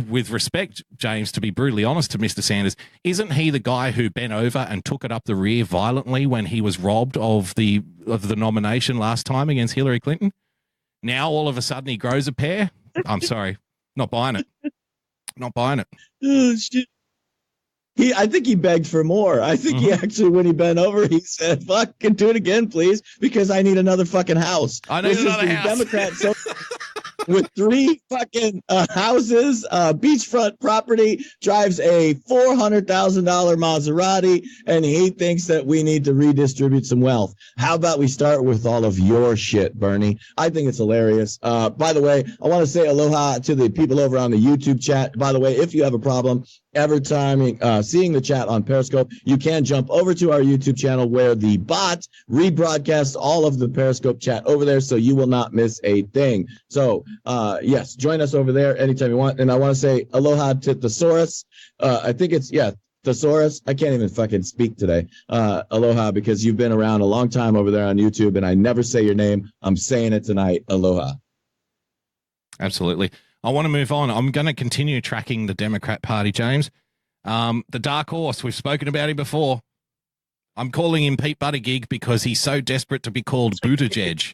with respect, James, to be brutally honest to Mr. Sanders, isn't he the guy who bent over and took it up the rear violently when he was robbed of the nomination last time against Hillary Clinton? Now all of a sudden he grows a pair? I'm sorry, not buying it. Not buying it. Oh, shit. I think he begged for more. I think he actually, when he bent over, he said, fucking do it again, please, because I need another fucking house. I need another house. Democrat with 3 fucking houses, beachfront property, drives a $400,000 Maserati, and he thinks that we need to redistribute some wealth. How about we start with all of your shit, Bernie? I think it's hilarious. By the way, I want to say aloha to the people over on the YouTube chat. By the way, if you have a problem every time seeing the chat on Periscope, you can jump over to our YouTube channel where the bot rebroadcasts all of the Periscope chat over there, so you will not miss a thing. So, yes, join us over there anytime you want. And I want to say aloha to Thesaurus. I think it's, Thesaurus. I can't even fucking speak today. Aloha, because you've been around a long time over there on YouTube, and I never say your name. I'm saying it tonight. Aloha. Absolutely. I want to move on. I'm going to continue tracking the Democrat Party, James. The dark horse, we've spoken about him before. I'm calling him Pete Buttigieg because he's so desperate to be called Buttigieg.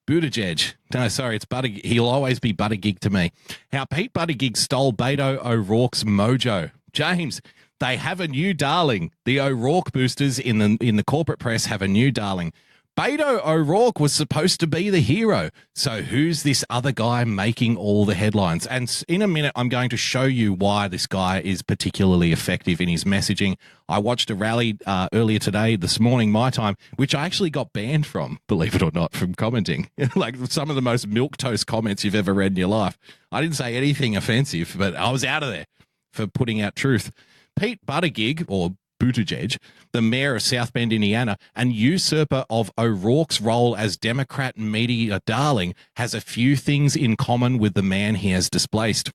Buttigieg. No, sorry, it's Buttigieg. He'll always be Buttigieg to me. How Pete Buttigieg stole Beto O'Rourke's mojo. James, they have a new darling. The O'Rourke boosters in the corporate press have a new darling. Beto O'Rourke was supposed to be the hero. So who's this other guy making all the headlines? And in a minute, I'm going to show you why this guy is particularly effective in his messaging. I watched a rally earlier today, this morning, my time, which I actually got banned from, believe it or not, from commenting. Like some of the most milquetoast comments you've ever read in your life. I didn't say anything offensive, but I was out of there for putting out truth. Pete Buttigieg, or Buttigieg, the mayor of South Bend, Indiana, and usurper of O'Rourke's role as Democrat media darling, has a few things in common with the man he has displaced.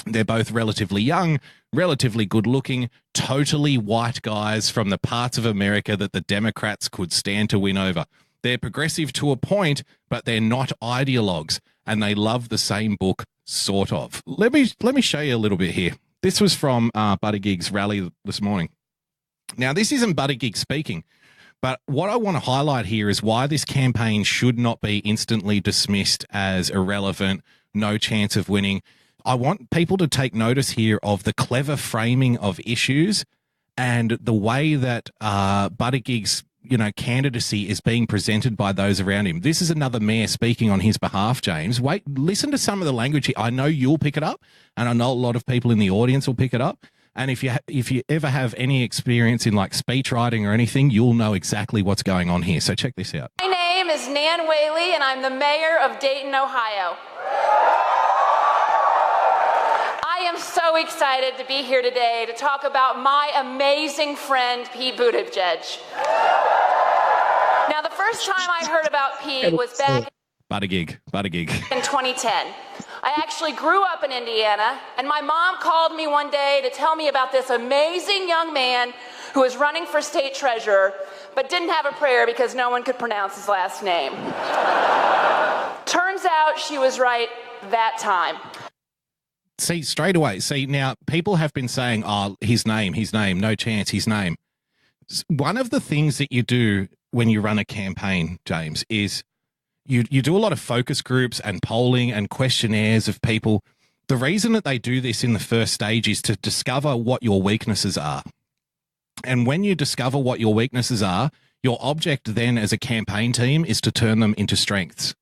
They're both relatively young, relatively good-looking, totally white guys from the parts of America that the Democrats could stand to win over. They're progressive to a point, but they're not ideologues, and they love the same book, sort of. Let me show you a little bit here. This was from Buttigieg's rally this morning. Now, this isn't Buttigieg speaking, but what I want to highlight here is why this campaign should not be instantly dismissed as irrelevant, no chance of winning. I want people to take notice here of the clever framing of issues and the way that Buttigieg's candidacy is being presented by those around him. This is another mayor speaking on his behalf, James. Wait, listen to some of the language here. I know you'll pick it up, and I know a lot of people in the audience will pick it up. And if you ever have any experience in like speech writing or anything, you'll know exactly what's going on here. So check this out. My name is Nan Whaley, and I'm the mayor of Dayton, Ohio. I am so excited to be here today to talk about my amazing friend, Pete Buttigieg. Now, the first time I heard about Pete was back Buttigieg. in 2010. I actually grew up in Indiana, and my mom called me one day to tell me about this amazing young man who was running for state treasurer, but didn't have a prayer because no one could pronounce his last name. Turns out she was right that time. See, straight away. See, now people have been saying, oh, his name, no chance, his name. One of the things that you do when you run a campaign, James, is you do a lot of focus groups and polling and questionnaires of people. The reason that they do this in the first stage is to discover what your weaknesses are. And when you discover what your weaknesses are, your object then as a campaign team is to turn them into strengths.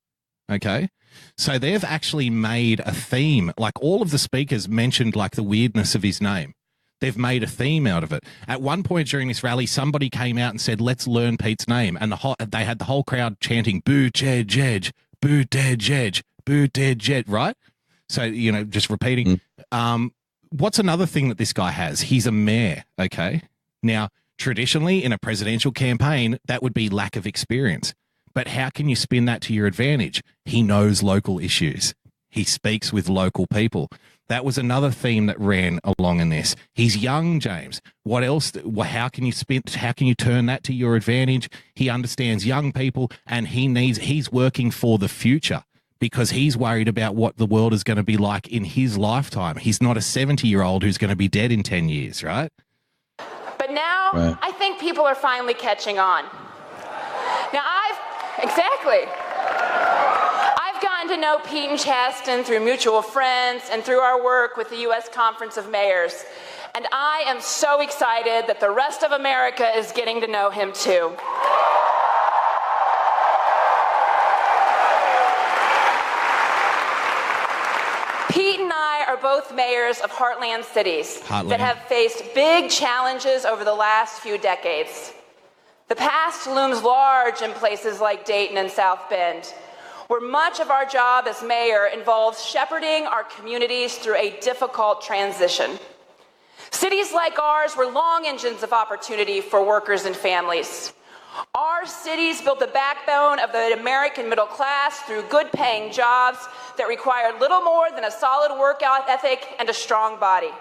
Okay? So they've actually made a theme, like all of the speakers mentioned like the weirdness of his name. They've made a theme out of it. At one point during this rally, somebody came out and said, let's learn Pete's name. And they had the whole crowd chanting, Buttigieg, Buttigieg, Buttigieg, right? So, just repeating. What's another thing that this guy has? He's a mayor, okay? Now, traditionally in a presidential campaign, that would be lack of experience. But how can you spin that to your advantage? He knows local issues. He speaks with local people. That was another theme that ran along in this. He's young, James. What else? How can you turn that to your advantage? He understands young people, and he's working for the future because he's worried about what the world is going to be like in his lifetime. He's not a 70-year-old who's going to be dead in 10 years, right? But now I think people are finally catching on. Now I've gotten to know Pete and Chasten through mutual friends and through our work with the U.S. Conference of Mayors. And I am so excited that the rest of America is getting to know him too. Pete and I are both mayors of heartland cities that have faced big challenges over the last few decades. The past looms large in places like Dayton and South Bend, where much of our job as mayor involves shepherding our communities through a difficult transition. Cities like ours were long engines of opportunity for workers and families. Our cities built the backbone of the American middle class through good-paying jobs that required little more than a solid workout ethic and a strong body.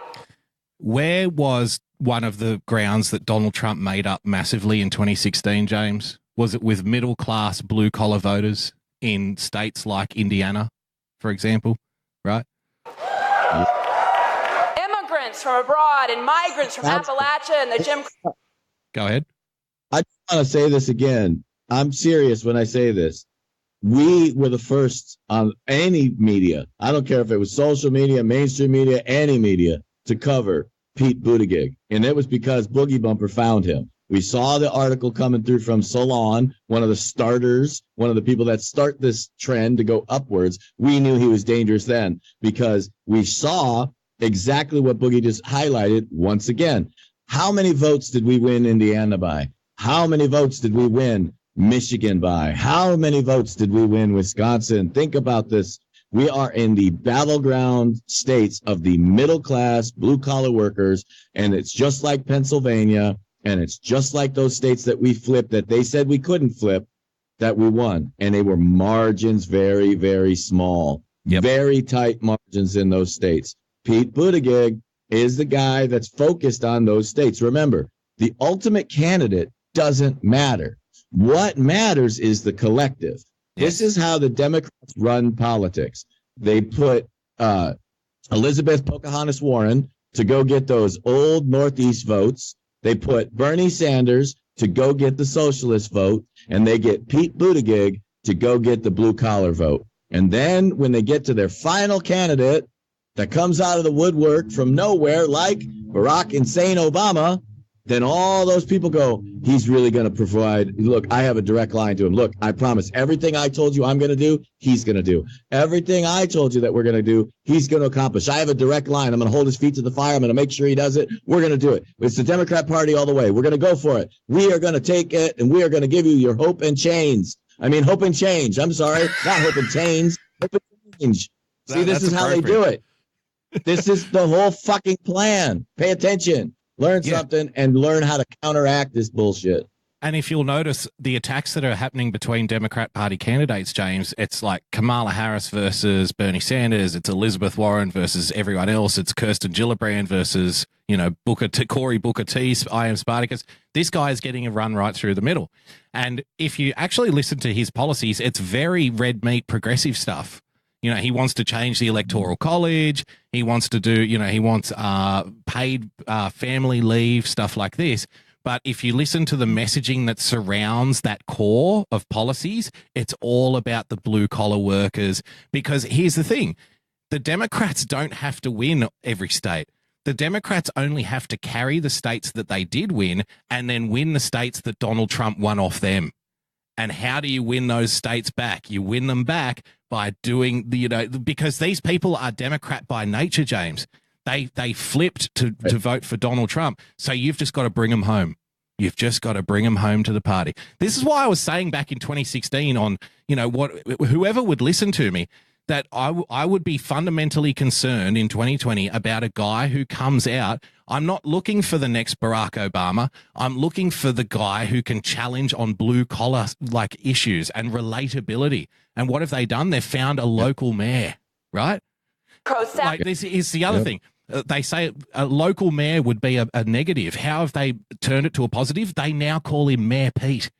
Where was one of the grounds that Donald Trump made up massively in 2016, James? Was it with middle-class blue-collar voters in states like Indiana, for example, right? Immigrants from abroad and migrants from Appalachia and the Jim... Go ahead. I just want to say this again. I'm serious when I say this. We were the first on any media, I don't care if it was social media, mainstream media, any media, to cover Pete Buttigieg. And it was because Boogie Bumper found him. We saw the article coming through from Solon, one of the starters, one of the people that start this trend to go upwards. We knew he was dangerous then because we saw exactly what Boogie just highlighted once again. How many votes did we win Indiana by? How many votes did we win Michigan by? How many votes did we win Wisconsin? Think about this. We are in the battleground states of the middle class, blue collar workers, and it's just like Pennsylvania, and it's just like those states that we flipped that they said we couldn't flip, that we won. And they were margins very, very small, very tight margins in those states. Pete Buttigieg is the guy that's focused on those states. Remember, the ultimate candidate doesn't matter. What matters is the collective. This is how the Democrats run politics. They put Elizabeth Pocahontas Warren to go get those old Northeast votes. They put Bernie Sanders to go get the socialist vote, and they get Pete Buttigieg to go get the blue-collar vote. And then when they get to their final candidate that comes out of the woodwork from nowhere, like Barack Insane Obama, then all those people go, he's really going to provide. Look, I have a direct line to him. Look, I promise everything I told you I'm going to do, he's going to do. Everything I told you that we're going to do, he's going to accomplish. I have a direct line. I'm going to hold his feet to the fire. I'm going to make sure he does it. We're going to do it. It's the Democrat Party all the way. We're going to go for it. We are going to take it, and we are going to give you your hope and change. Hope and change. I'm sorry, not hope and change. Hope and change. See, this is how they do it. This is the whole fucking plan. Pay attention. Learn something and learn how to counteract this bullshit. And if you'll notice the attacks that are happening between Democrat Party candidates, James, it's like Kamala Harris versus Bernie Sanders. It's Elizabeth Warren versus everyone else. It's Kirsten Gillibrand versus, Cory Booker T, I Am Spartacus. This guy is getting a run right through the middle. And if you actually listen to his policies, it's very red meat progressive stuff. He wants to change the Electoral College. He wants to do, he wants paid family leave, stuff like this. But if you listen to the messaging that surrounds that core of policies, it's all about the blue-collar workers. Because here's the thing. The Democrats don't have to win every state. The Democrats only have to carry the states that they did win and then win the states that Donald Trump won off them. And how do you win those states back? You win them back by doing because these people are Democrat by nature, James. They flipped to vote for Donald Trump. So you've just got to bring them home. You've just got to bring them home to the party. This is why I was saying back in 2016 on, whoever would listen to me, that I would be fundamentally concerned in 2020 about a guy who comes out. I'm not looking for the next Barack Obama. I'm looking for the guy who can challenge on blue collar issues and relatability. And what have they done? They've found a local mayor, right? This is the other thing. They say a local mayor would be a negative. How have they turned it to a positive? They now call him Mayor Pete.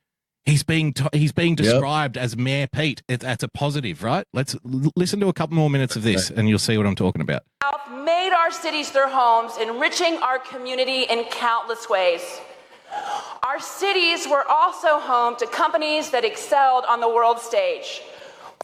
He's being described as Mayor Pete. That's a positive, right? Let's listen to a couple more minutes of this, and you'll see what I'm talking about. Made our cities their homes, enriching our community in countless ways. Our cities were also home to companies that excelled on the world stage.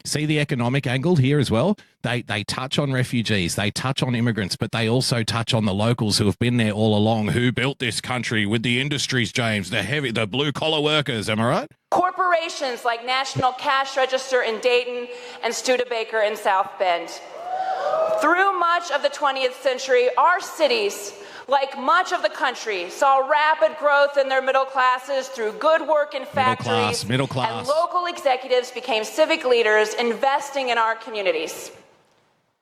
See the economic angle here as well? They touch on refugees, they touch on immigrants, but they also touch on the locals who have been there all along, who built this country with the industries, James, the blue-collar workers, am I right? Corporations like National Cash Register in Dayton and Studebaker in South Bend. Through much of the 20th century, our cities, like much of the country, saw rapid growth in their middle classes through good work in factories. Middle class. And local executives became civic leaders investing in our communities.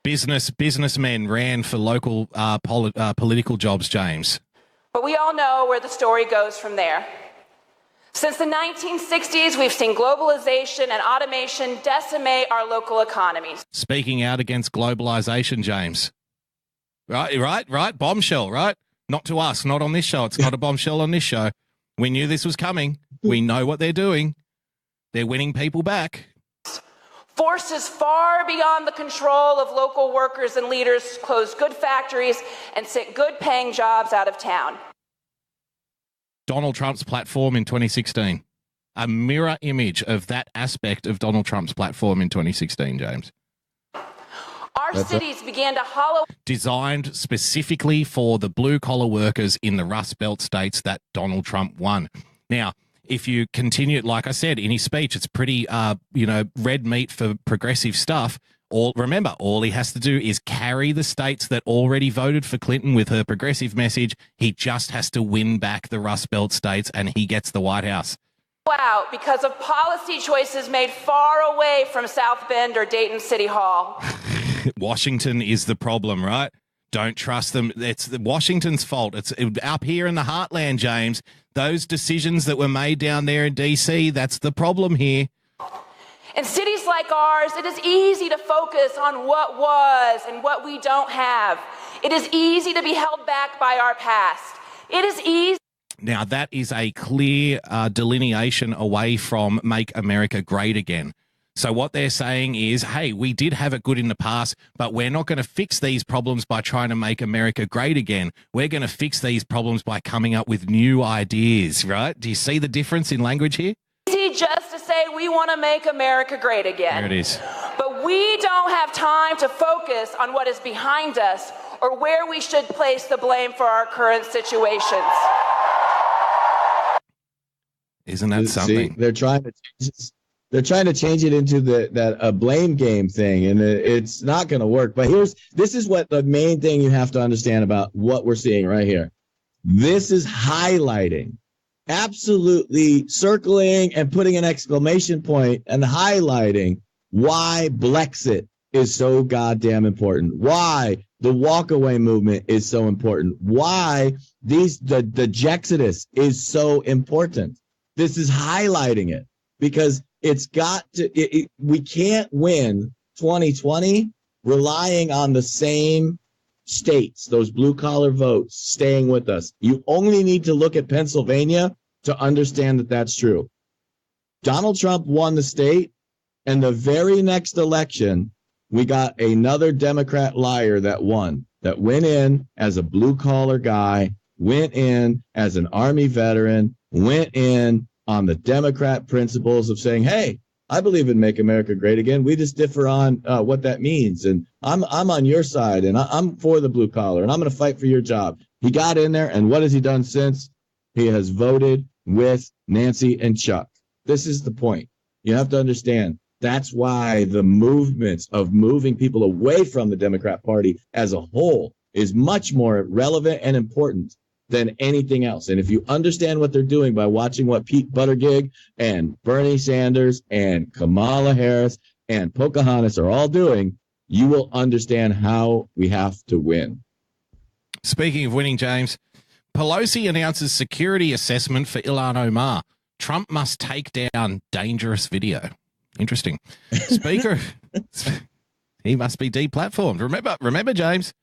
Businessmen ran for local political jobs, James. But we all know where the story goes from there. Since the 1960s, we've seen globalization and automation decimate our local economies. Speaking out against globalization, James. Right. Bombshell, right? Not to us, not on this show. It's not a bombshell on this show. We knew this was coming. We know what they're doing. They're winning people back. Forces far beyond the control of local workers and leaders closed good factories and sent good-paying jobs out of town. Donald Trump's platform in 2016. A mirror image of that aspect of Donald Trump's platform in 2016, James. Our our cities began to hollow. Designed specifically for the blue-collar workers in the Rust Belt states that Donald Trump won. Now, if you continue, like I said, in his speech, it's pretty, red meat for progressive stuff. Remember, all he has to do is carry the states that already voted for Clinton with her progressive message. He just has to win back the Rust Belt states, and he gets the White House. Out because of policy choices made far away from South Bend or Dayton City Hall. Washington is the problem, right? Don't trust them. It's Washington's fault. It's up here in the heartland, James. Those decisions that were made down there in D.C., that's the problem here. In cities like ours, it is easy to focus on what was and what we don't have. It is easy to be held back by our past. It is easy. Now, that is a clear delineation away from Make America Great Again. So what they're saying is, hey, we did have it good in the past, but we're not going to fix these problems by trying to make America great again. We're going to fix these problems by coming up with new ideas, right? Do you see the difference in language here? Easy just to say we want to make America great again. There it is. But we don't have time to focus on what is behind us or where we should place the blame for our current situations. Isn't that something? See, they're trying to change it into that blame game thing, and it's not going to work. But this is what the main thing you have to understand about what we're seeing right here. This is highlighting, absolutely circling and putting an exclamation point and highlighting why Blexit is so goddamn important. Why the walkaway movement is so important. Why the Jexodus is so important. This is highlighting it because it's got to. We can't win 2020 relying on the same states, those blue collar votes staying with us. You only need to look at Pennsylvania to understand that that's true. Donald Trump won the state, and the very next election, we got another Democrat liar that won, that went in as a blue collar guy, went in as an Army veteran, went in on the Democrat principles of saying, hey, I believe in Make America Great Again. We just differ on what that means. And I'm on your side, and I'm for the blue collar, and I'm going to fight for your job. He got in there, and what has he done since? He has voted with Nancy and Chuck. This is the point. You have to understand. That's why the movements of moving people away from the Democrat Party as a whole is much more relevant and important than anything else. And if you understand what they're doing by watching what Pete Buttigieg and Bernie Sanders and Kamala Harris and Pocahontas are all doing, you will understand how we have to win. Speaking of winning, James, Pelosi announces security assessment for Ilhan Omar. Trump must take down dangerous video. Interesting. Speaker, he must be deplatformed. Remember, James.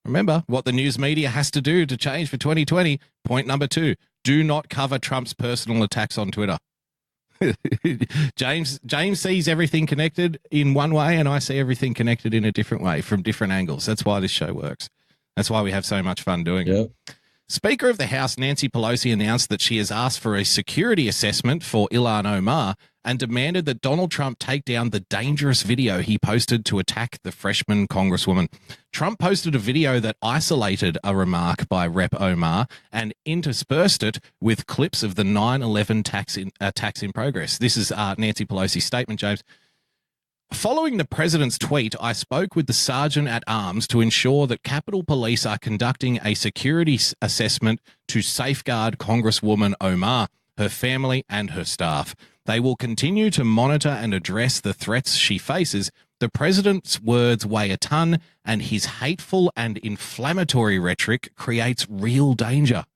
Remember what the news media has to do to change for 2020. Point number 2, do not cover Trump's personal attacks on Twitter. James sees everything connected in one way, and I see everything connected in a different way from different angles. That's why this show works. That's why we have so much fun doing it. Speaker of the House Nancy Pelosi announced that she has asked for a security assessment for Ilhan Omar and demanded that Donald Trump take down the dangerous video he posted to attack the freshman congresswoman. Trump posted a video that isolated a remark by Rep. Omar and interspersed it with clips of the 9/11 attacks in progress. This is Nancy Pelosi's statement, James. Following the president's tweet, I spoke with the sergeant at arms to ensure that Capitol Police are conducting a security assessment to safeguard Congresswoman Omar, her family, and her staff. They will continue to monitor and address the threats she faces. The president's words weigh a ton, and his hateful and inflammatory rhetoric creates real danger.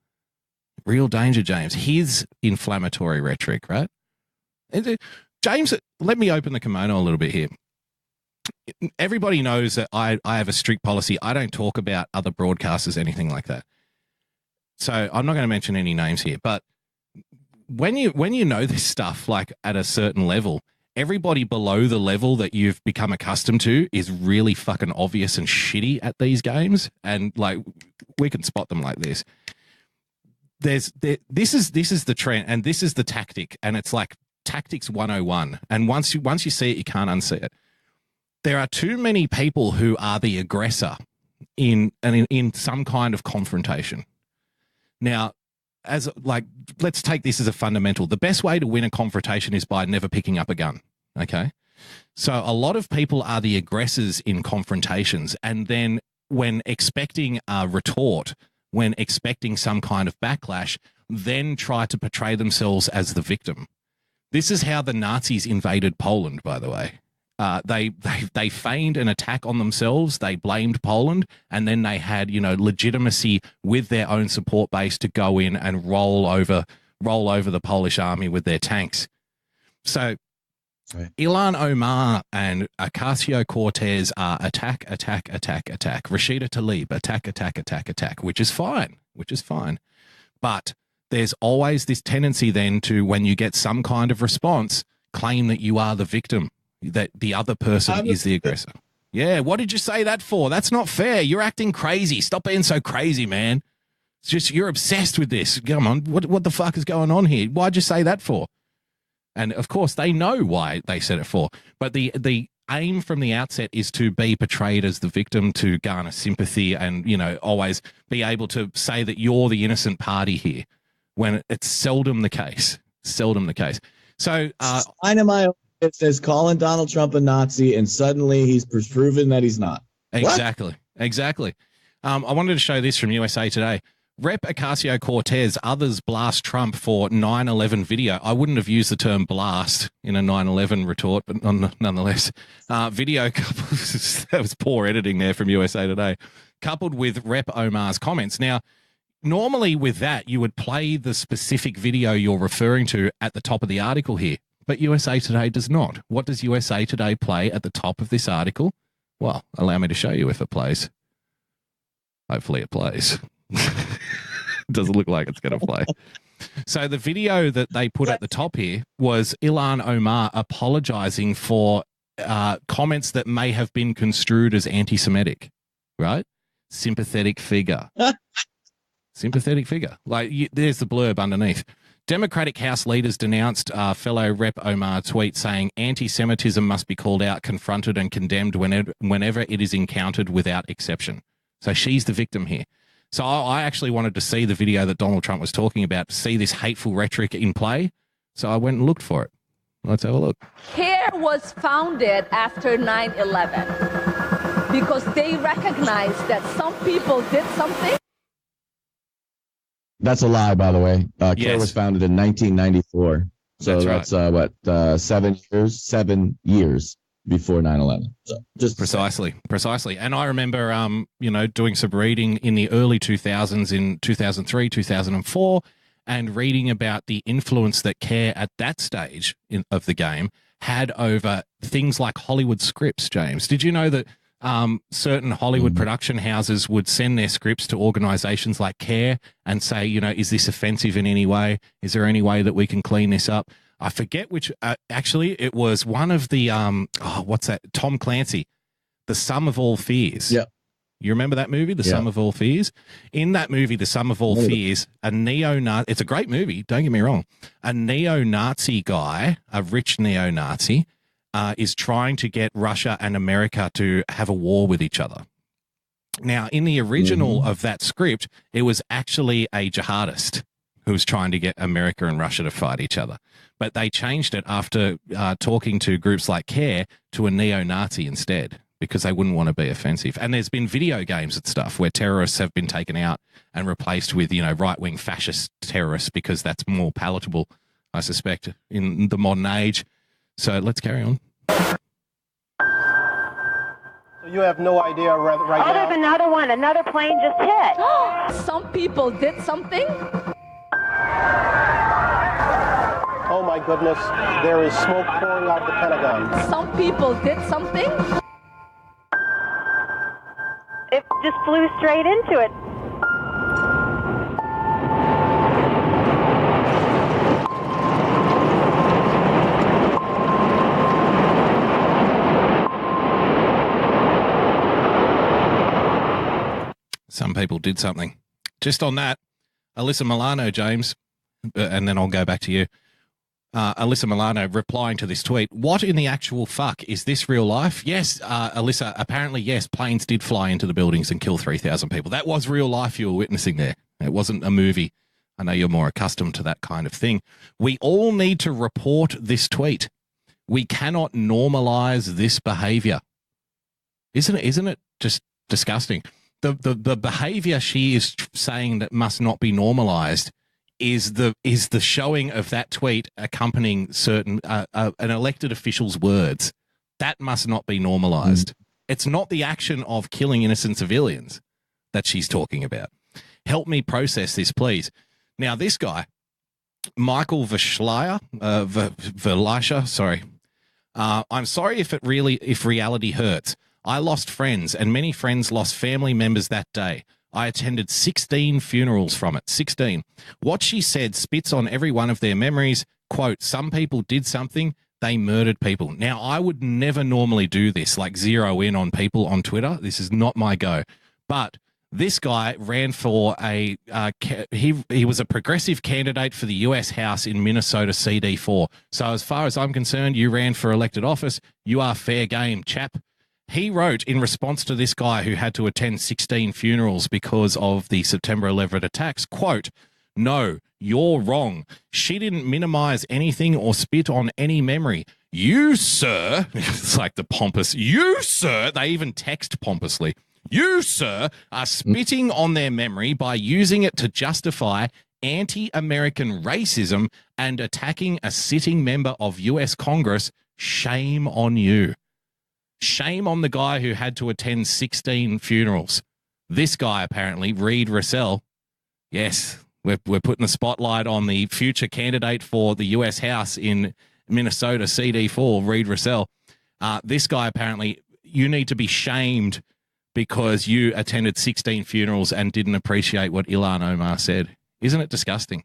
Real danger, James. His inflammatory rhetoric, right? James, let me open the kimono a little bit here. Everybody knows that I have a strict policy. I don't talk about other broadcasters, anything like that. So I'm not going to mention any names here. But when you know this stuff, like at a certain level, everybody below the level that you've become accustomed to is really fucking obvious and shitty at these games. And like we can spot them like this. This is the trend, and this is the tactic, and it's like Tactics 101, and once you see it, you can't unsee it. there are too many people who are the aggressor in some kind of confrontation. Now, let's take this as a fundamental. The best way to win a confrontation is by never picking up a gun. Okay. So a lot of people are the aggressors in confrontations. And then when expecting a retort, when expecting some kind of backlash, then try to portray themselves as the victim. This is how the Nazis invaded Poland, by the way. They feigned an attack on themselves. They blamed Poland, and then they had, legitimacy with their own support base to go in and roll over the Polish army with their tanks. So right. Ilhan Omar and Ocasio-Cortez are attack. Rashida Tlaib, attack, which is fine. But there's always this tendency then to, when you get some kind of response, claim that you are the victim, that the other person is the aggressor. Yeah, what did you say that for? That's not fair. You're acting crazy. Stop being so crazy, man. It's just you're obsessed with this. Come on, what the fuck is going on here? Why'd you say that for? And, of course, they know why they said it for. But the aim from the outset is to be portrayed as the victim, to garner sympathy and, always be able to say that you're the innocent party here, when it's seldom the case. So it says calling Donald Trump a Nazi, and suddenly he's proven that he's not. Exactly. I wanted to show this from USA Today. Rep Ocasio-Cortez, others blast Trump for 9/11 video. I wouldn't have used the term blast in a 9/11 retort, but nonetheless, video that was poor editing there from USA Today, coupled with Rep Omar's comments. Now, normally with that, you would play the specific video you're referring to at the top of the article here, but USA Today does not. What does USA Today play at the top of this article? Well, allow me to show you if it plays. Hopefully it plays. Doesn't look like it's going to play. So the video that they put at the top here was Ilhan Omar apologizing for comments that may have been construed as anti-Semitic, right? Sympathetic figure. Sympathetic figure. There's the blurb underneath. Democratic House leaders denounced fellow Rep Omar tweet saying anti-Semitism must be called out, confronted and condemned whenever it is encountered without exception. So she's the victim here. So I actually wanted to see the video that Donald Trump was talking about, to see this hateful rhetoric in play. So I went and looked for it. Let's have a look. CARE was founded after 9/11 because they recognized that some people did something. That's a lie, by the way. CARE was founded in 1994. So that's right. 7 years before 9/11. So just precisely. And I remember, doing some reading in the early 2000s, in 2003, 2004, and reading about the influence that CARE at that stage of the game had over things like Hollywood scripts, James. Did you know that certain Hollywood production houses would send their scripts to organizations like CARE and say, is this offensive in any way? Is there any way that we can clean this up? I forget which, actually, it was one of the, what's that? Tom Clancy, The Sum of All Fears. Yeah. You remember that movie, The Sum of All Fears? In that movie, The Sum of All Fears, a neo-Nazi, it's a great movie, don't get me wrong, a neo-Nazi guy, a rich neo-Nazi, is trying to get Russia and America to have a war with each other. Now, in the original of that script, it was actually a jihadist who was trying to get America and Russia to fight each other. But they changed it after talking to groups like CARE to a neo-Nazi instead, because they wouldn't want to be offensive. And there's been video games and stuff where terrorists have been taken out and replaced with, right-wing fascist terrorists, because that's more palatable, I suspect, in the modern age. So let's carry on. So you have no idea right now? There's another one. Another plane just hit. Some people did something. Oh my goodness, there is smoke pouring out of the Pentagon. Some people did something. It just flew straight into it. Some people did something. Just on that, Alyssa Milano, James, and then I'll go back to you. Alyssa Milano replying to this tweet. What in the actual fuck? Is this real life? Yes, Alyssa, apparently, yes, planes did fly into the buildings and kill 3,000 people. That was real life you were witnessing there. It wasn't a movie. I know you're more accustomed to that kind of thing. We all need to report this tweet. We cannot normalize this behavior. Isn't it just disgusting? The behavior she is saying that must not be normalized is the showing of that tweet accompanying certain an elected official's words. That must not be normalized. It's not the action of killing innocent civilians that she's talking about. Help me process this, please. Now, this guy, Michael Velisha, sorry. I'm sorry if reality hurts. I lost friends, and many friends lost family members that day. I attended 16 funerals from it. 16. What she said spits on every one of their memories. Quote, some people did something, they murdered people. Now, I would never normally do this, like zero in on people on Twitter. This is not my go. But this guy ran for he was a progressive candidate for the U.S. House in Minnesota CD4. So as far as I'm concerned, you ran for elected office. You are fair game, chap. He wrote in response to this guy who had to attend 16 funerals because of the September 11 attacks, quote, no, you're wrong. She didn't minimize anything or spit on any memory. You, sir, it's like the pompous, you, sir, they even text pompously. You, sir, are spitting on their memory by using it to justify anti-American racism and attacking a sitting member of U.S. Congress. Shame on you. Shame on the guy who had to attend 16 funerals. This guy, apparently, Reed Russell. Yes, we're putting the spotlight on the future candidate for the U.S. House in Minnesota, CD4, Reed Russell. This guy, apparently, you need to be shamed because you attended 16 funerals and didn't appreciate what Ilhan Omar said. Isn't it disgusting?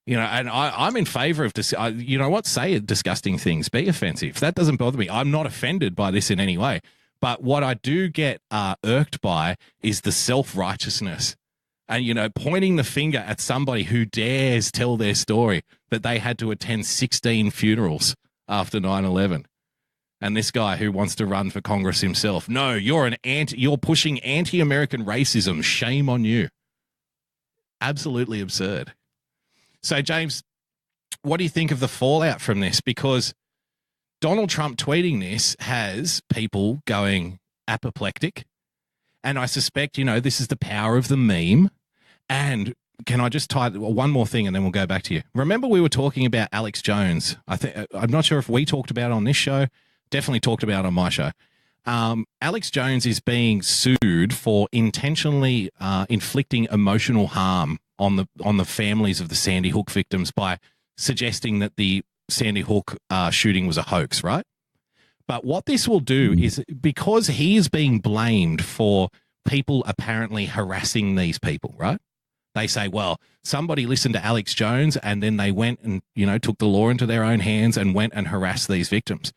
You know, and I'm in favor of, you know what, say disgusting things, be offensive. That doesn't bother me. I'm not offended by this in any way. But what I do get irked by is the self-righteousness and, you know, pointing the finger at somebody who dares tell their story that they had to attend 16 funerals after 9/11. And this guy who wants to run for Congress himself. No, you're pushing anti-American racism. Shame on you. Absolutely absurd. So, James, what do you think of the fallout from this? Because Donald Trump tweeting this has people going apoplectic. And I suspect, you know, this is the power of the meme. And can I just tie one more thing and then we'll go back to you? Remember we were talking about Alex Jones. I'm not sure if we talked about it on this show. Definitely talked about it on my show. Alex Jones is being sued for intentionally inflicting emotional harm on the families of the Sandy Hook victims by suggesting that the Sandy Hook shooting was a hoax, right? But what this will do is, because he is being blamed for people apparently harassing these people, right? They say, well, somebody listened to Alex Jones and then they went and, you know, took the law into their own hands and went and harassed these victims.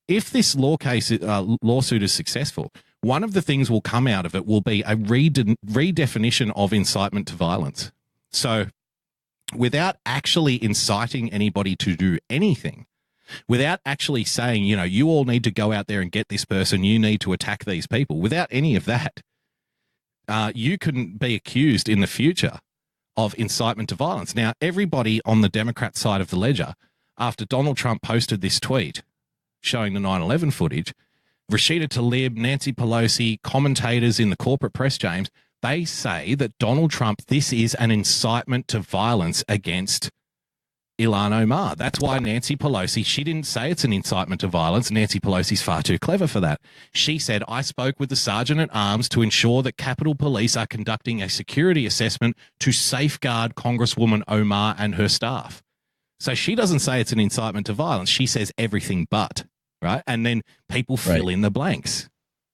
If this lawsuit is successful, one of the things will come out of it will be a redefinition of incitement to violence. So without actually inciting anybody to do anything, without actually saying, you know, you all need to go out there and get this person, you need to attack these people, without any of that, you can be accused in the future of incitement to violence. Now, everybody on the Democrat side of the ledger, after Donald Trump posted this tweet showing the 9/11 footage, Rashida Tlaib, Nancy Pelosi, commentators in the corporate press, James, they say that Donald Trump, this is an incitement to violence against Ilhan Omar. That's why Nancy Pelosi, she didn't say it's an incitement to violence. Nancy Pelosi's far too clever for that. She said, I spoke with the Sergeant at Arms to ensure that Capitol Police are conducting a security assessment to safeguard Congresswoman Omar and her staff. So she doesn't say it's an incitement to violence. She says everything but. Right. And then people fill in the blanks.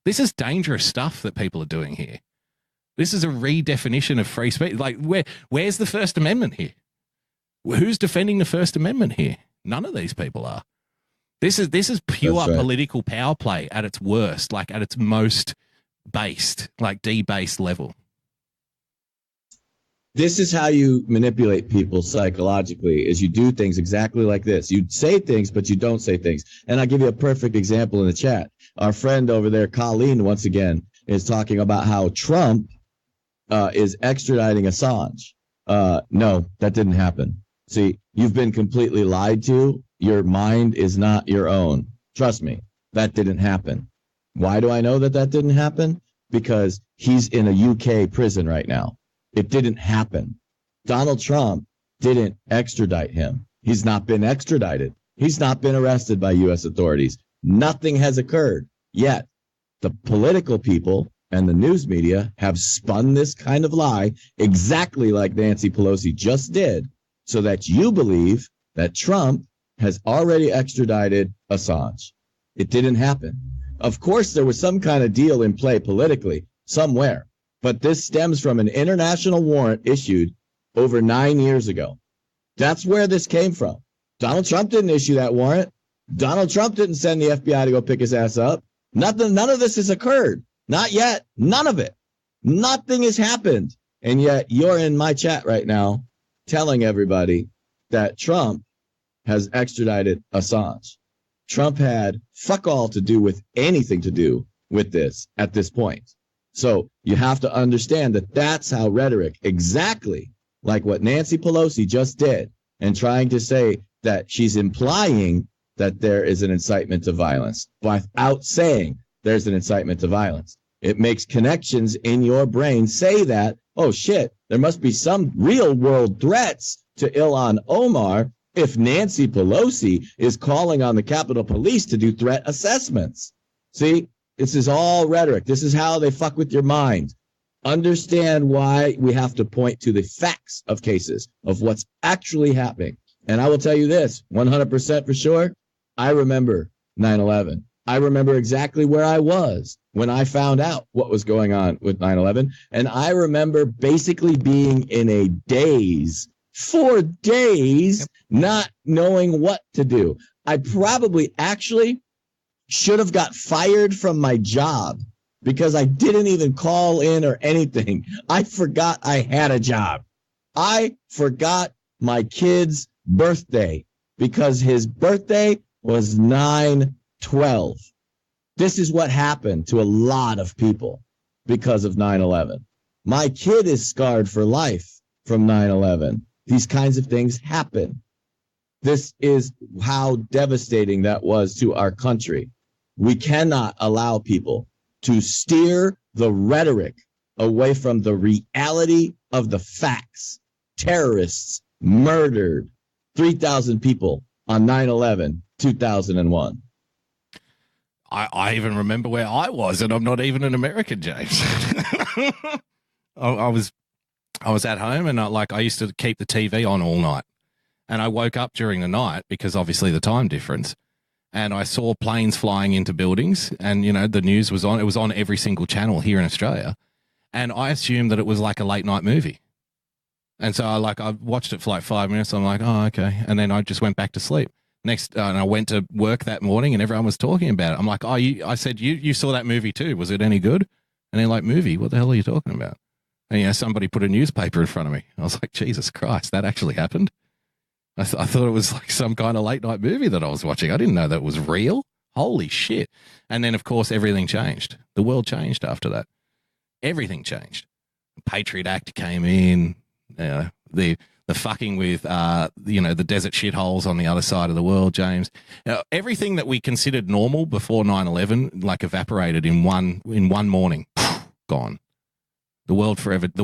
This is dangerous stuff that people are doing here. This is a redefinition of free speech. Like, where's the First Amendment here? Who's defending the First Amendment here? None of these people are. This is pure political power play at its worst, like at its most based, like debased level. This is how you manipulate people psychologically, is you do things exactly like this. You say things, but you don't say things. And I'll give you a perfect example in the chat. Our friend over there, Colleen, once again, is talking about how Trump is extraditing Assange. No, that didn't happen. See, you've been completely lied to. Your mind is not your own. Trust me, that didn't happen. Why do I know that that didn't happen? Because he's in a UK prison right now. It didn't happen. Donald Trump didn't extradite him. He's not been extradited. He's not been arrested by U.S. authorities. Nothing has occurred yet. The political people and the news media have spun this kind of lie exactly like Nancy Pelosi just did, so that you believe that Trump has already extradited Assange. It didn't happen. Of course, there was some kind of deal in play politically somewhere, but this stems from an international warrant issued over 9 years ago. That's where this came from. Donald Trump didn't issue that warrant. Donald Trump didn't send the FBI to go pick his ass up. None of this has occurred. Not yet. None of it. Nothing has happened. And yet you're in my chat right now telling everybody that Trump has extradited Assange. Trump had fuck all to do with anything to do with this at this point. So you have to understand that that's how rhetoric, exactly like what Nancy Pelosi just did, and trying to say that she's implying that there is an incitement to violence without saying there's an incitement to violence. It makes connections in your brain say that, oh shit, there must be some real world threats to Ilhan Omar if Nancy Pelosi is calling on the Capitol Police to do threat assessments. See, this is all rhetoric. This is how they fuck with your mind. Understand why we have to point to the facts of cases, of what's actually happening. And I will tell you this, 100% for sure, I remember 9/11. I remember exactly where I was when I found out what was going on with 9/11. And I remember basically being in a daze for days, not knowing what to do. I probably actually should have got fired from my job because I didn't even call in or anything. I forgot I had a job. I forgot my kid's birthday because his birthday was 9/12. This is what happened to a lot of people because of 9/11. My kid is scarred for life from 9/11. These kinds of things happen. This is how devastating that was to our country. We cannot allow people to steer the rhetoric away from the reality of the facts. Terrorists murdered 3,000 people on 9/11, 2001. I even remember where I was, and I'm not even an American, James. I was at home, and I used to keep the TV on all night. And I woke up during the night because obviously the time difference. And I saw planes flying into buildings, and, you know, the news was on. It was on every single channel here in Australia. And I assumed that it was like a late night movie. And so I watched it for like 5 minutes. I'm like, oh, okay. And then I just went back to sleep. And I went to work that morning, and everyone was talking about it. I'm like, I said, you saw that movie too. Was it any good? And they're like, movie? What the hell are you talking about? And, you know, somebody put a newspaper in front of me. I was like, Jesus Christ, that actually happened? I thought it was like some kind of late night movie that I was watching. I didn't know that was real. Holy shit. And then, of course, everything changed. The world changed after that. Everything changed. The Patriot Act came in, the fucking with, the desert shitholes on the other side of the world, James. Everything that we considered normal before 9/11, like, evaporated in one morning. Gone. The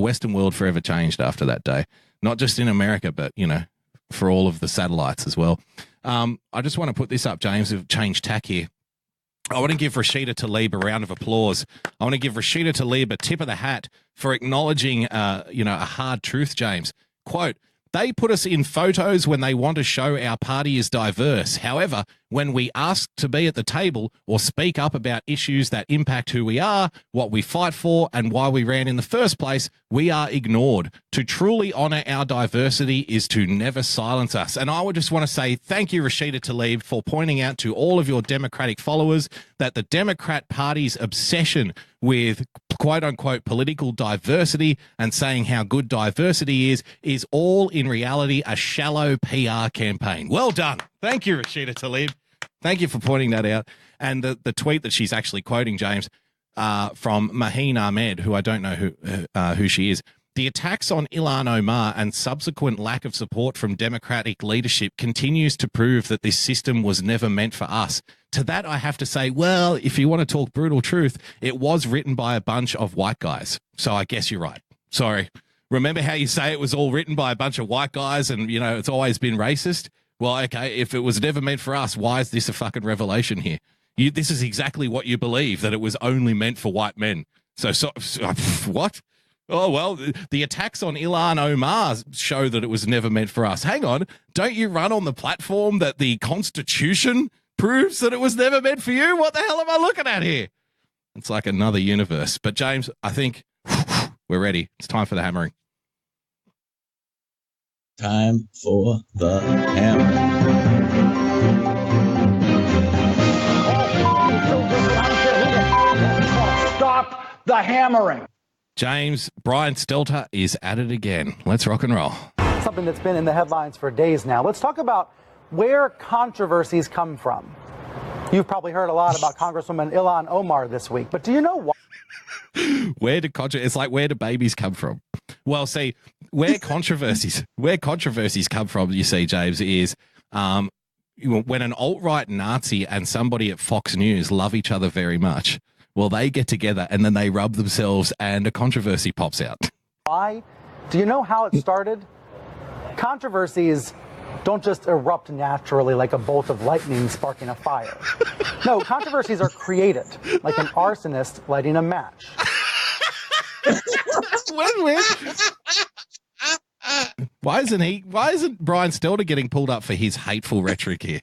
Western world forever changed after that day. Not just in America, but, you know, for all of the satellites as well. I just want to put this up, James. We've changed tack here. I want to give Rashida Tlaib a round of applause. I want to give Rashida Tlaib a tip of the hat for acknowledging, a hard truth, James. Quote, they put us in photos when they want to show our party is diverse. However, when we ask to be at the table or speak up about issues that impact who we are, what we fight for, and why we ran in the first place, We are ignored. To truly honor our diversity is to never silence us. And I would just want to say thank you, Rashida Tlaib, for pointing out to all of your Democratic followers that the Democrat Party's obsession with quote-unquote political diversity and saying how good diversity is all in reality a shallow PR campaign. Well done. Thank you, Rashida Tlaib. Thank you for pointing that out. And the tweet that she's actually quoting, James, from Maheen Ahmed, who I don't know who she is. The attacks on Ilhan Omar and subsequent lack of support from Democratic leadership continues to prove that this system was never meant for us. To that, I have to say, well, if you want to talk brutal truth, it was written by a bunch of white guys. So I guess you're right. Sorry. Remember how you say it was all written by a bunch of white guys and, you know, it's always been racist? Well, okay, if it was never meant for us, why is this a fucking revelation here? This is exactly what you believe, that it was only meant for white men. So what? Oh, well, the attacks on Ilhan Omar show that it was never meant for us. Hang on. Don't you run on the platform that the Constitution proves that it was never meant for you? What the hell am I looking at here? It's like another universe. But, James, I think we're ready. It's time for the hammering. Time for the hammering. Stop the hammering. James, Brian Stelter is at it again. Let's rock and roll. Something that's been in the headlines for days now. Let's talk about where controversies come from. You've probably heard a lot about Congresswoman Ilhan Omar this week, but do you know why? It's like, where do babies come from? Well, see, where controversies come from, you see, James, is when an alt-right Nazi and somebody at Fox News love each other very much. Well, they get together and then they rub themselves and a controversy pops out. Why? Do you know how it started? Controversies don't just erupt naturally like a bolt of lightning sparking a fire. No, controversies are created like an arsonist lighting a match. Why isn't Brian Stelter getting pulled up for his hateful rhetoric here?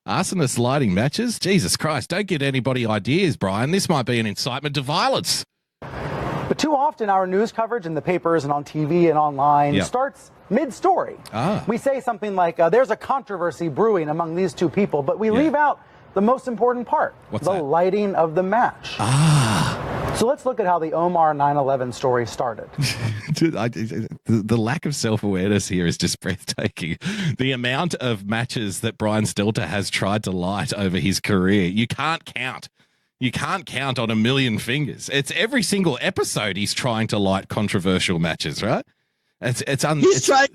Arsonists lighting matches? Jesus Christ, don't get anybody ideas, Brian. This might be an incitement to violence. But too often our news coverage in the papers and on TV and online starts mid-story. We say something like, there's a controversy brewing among these two people, but we leave out the most important part, the lighting of the match. So let's look at how the Omar 9/11 story started. Dude, the lack of self-awareness here is just breathtaking. The amount of matches that Brian Stelter has tried to light over his career, you can't count. You can't count on a million fingers. It's every single episode he's trying to light controversial matches, right? He's trying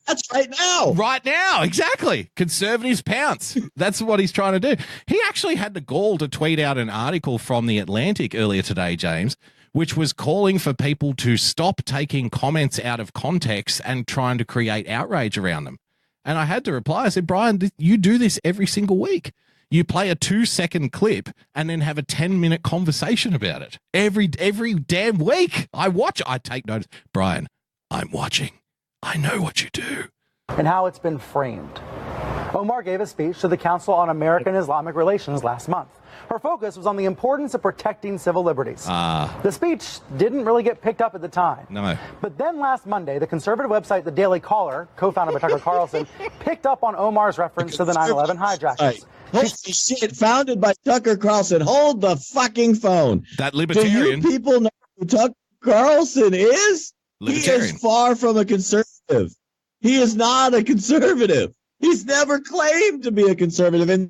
that's right now. Right now, exactly. Conservatives pounce. That's what he's trying to do. He actually had the gall to tweet out an article from The Atlantic earlier today, James, which was calling for people to stop taking comments out of context and trying to create outrage around them. And I had to reply. I said, Brian, you do this every single week. You play a 2-second clip and then have a 10-minute conversation about it. Every damn week. I take notice. Brian, I'm watching. I know what you do. And how it's been framed. Omar gave a speech to the Council on American Islamic Relations last month. Her focus was on the importance of protecting civil liberties. The speech didn't really get picked up at the time. No. But then last Monday, the conservative website The Daily Caller, co-founded by Tucker Carlson, picked up on Omar's reference to the 9/11 hijackers. Holy shit, founded by Tucker Carlson. Hold the fucking phone. That libertarian. Do you people know who Tucker Carlson is? He is far from a conservative. He is not a conservative. He's never claimed to be a conservative. And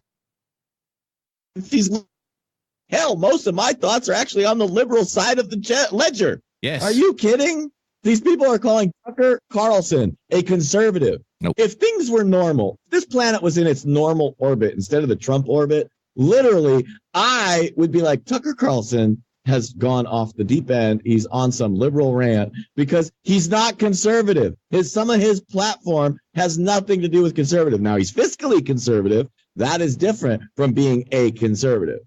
hell, most of my thoughts are actually on the liberal side of the ledger. Yes. Are you kidding? These people are calling Tucker Carlson a conservative. Nope. If things were normal, this planet was in its normal orbit instead of the Trump orbit, literally, I would be like, Tucker Carlson has gone off the deep end. He's on some liberal rant because he's not conservative. Some of his platform has nothing to do with conservative. Now, he's fiscally conservative. That is different from being a conservative.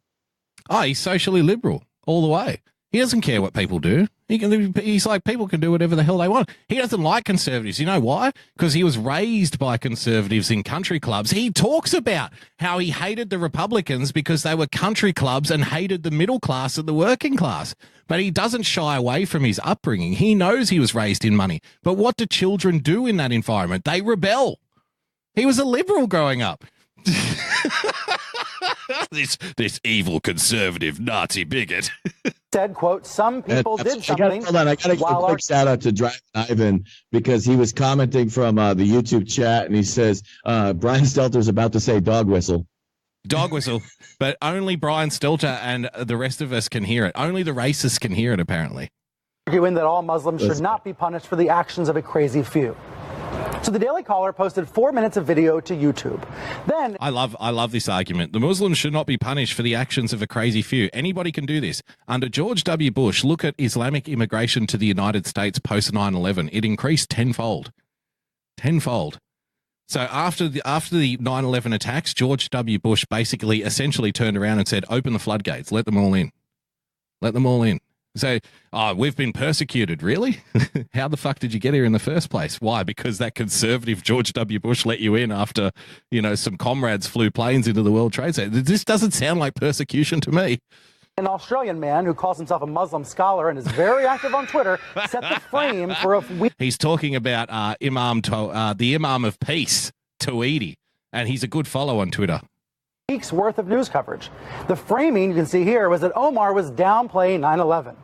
Oh, he's socially liberal all the way. He doesn't care what people do. He's like, people can do whatever the hell they want. He doesn't like conservatives. You know why? Because he was raised by conservatives in country clubs. He talks about how he hated the Republicans because they were country clubs and hated the middle class and the working class. But he doesn't shy away from his upbringing. He knows he was raised in money. But what do children do in that environment? They rebel. He was a liberal growing up. This evil conservative Nazi bigot. Said, quote, some people did something. Hold on, I got to give a quick shout out to Driving Ivan because he was commenting from the YouTube chat and he says, Brian Stelter's about to say dog whistle. Dog whistle, but only Brian Stelter and the rest of us can hear it. Only the racists can hear it, apparently. Arguing that all Muslims should not be punished for the actions of a crazy few. So the Daily Caller posted 4 minutes of video to YouTube. Then I love this argument. The Muslims should not be punished for the actions of a crazy few. Anybody can do this. Under George W. Bush, look at Islamic immigration to the United States post 9/11. It increased tenfold. Tenfold. So after the 9/11 attacks, George W. Bush basically essentially turned around and said, open the floodgates, let them all in. Let them all in. So, we've been persecuted. Really? How the fuck did you get here in the first place? Why? Because that conservative George W. Bush let you in after, some comrades flew planes into the World Trade Center. This doesn't sound like persecution to me. An Australian man who calls himself a Muslim scholar and is very active on Twitter set the frame for a week. He's talking about the Imam of Peace, Tawhidi, and he's a good follow on Twitter. Week's worth of news coverage. The framing you can see here was that Omar was downplaying 9/11.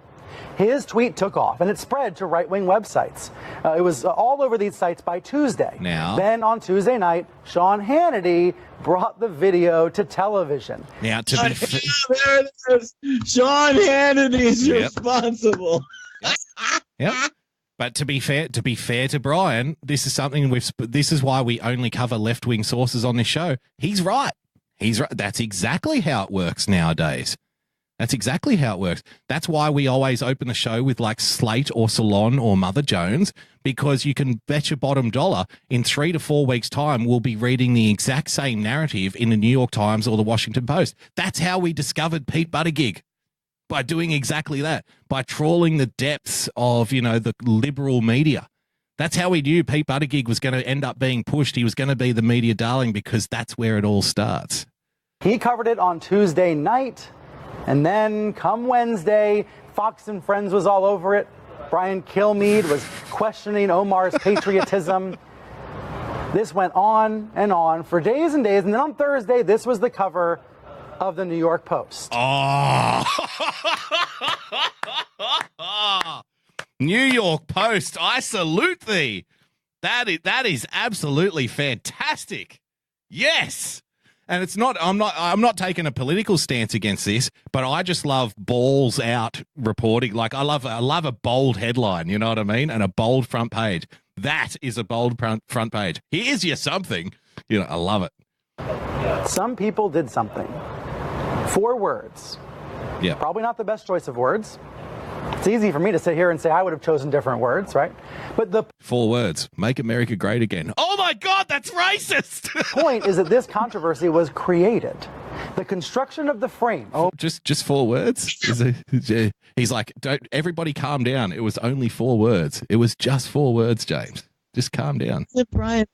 His tweet took off, and it spread to right-wing websites. It was all over these sites by Tuesday. Then on Tuesday night, Sean Hannity brought the video to television. Now, there it is. Sean Hannity's responsible. Yep. But to be fair to Brian, this is something this is why we only cover left-wing sources on this show. He's right. He's right. That's exactly how it works nowadays. That's exactly how it works. That's why we always open the show with like Slate or Salon or Mother Jones, because you can bet your bottom dollar in 3 to 4 weeks' time we'll be reading the exact same narrative in the New York Times or the Washington Post. That's how we discovered Pete Buttigieg, by doing exactly that, by trawling the depths of, the liberal media. That's how we knew Pete Buttigieg was going to end up being pushed. He was going to be the media darling because that's where it all starts. He covered it on Tuesday night. And then come Wednesday, Fox and Friends was all over it. Brian Kilmeade was questioning Omar's patriotism. This went on and on for days and days. And then on Thursday, this was the cover of the New York Post. Oh, New York Post, I salute thee. That is absolutely fantastic. Yes. And it's not, I'm not taking a political stance against this, but I just love balls out reporting. Like I love a bold headline, you know what I mean? And a bold front page. That is a bold front page. Here's you something. I love it. Some people did something. 4 words. Yeah. Probably not the best choice of words. It's easy for me to sit here and say I would have chosen different words, right? But the 4 words, make America great again. Oh my God, that's racist. Point is that this controversy was created. The construction of the frame. Oh, just 4 words? He's like, don't everybody calm down. It was only 4 words. It was just 4 words, James. Just calm down. Isn't Brian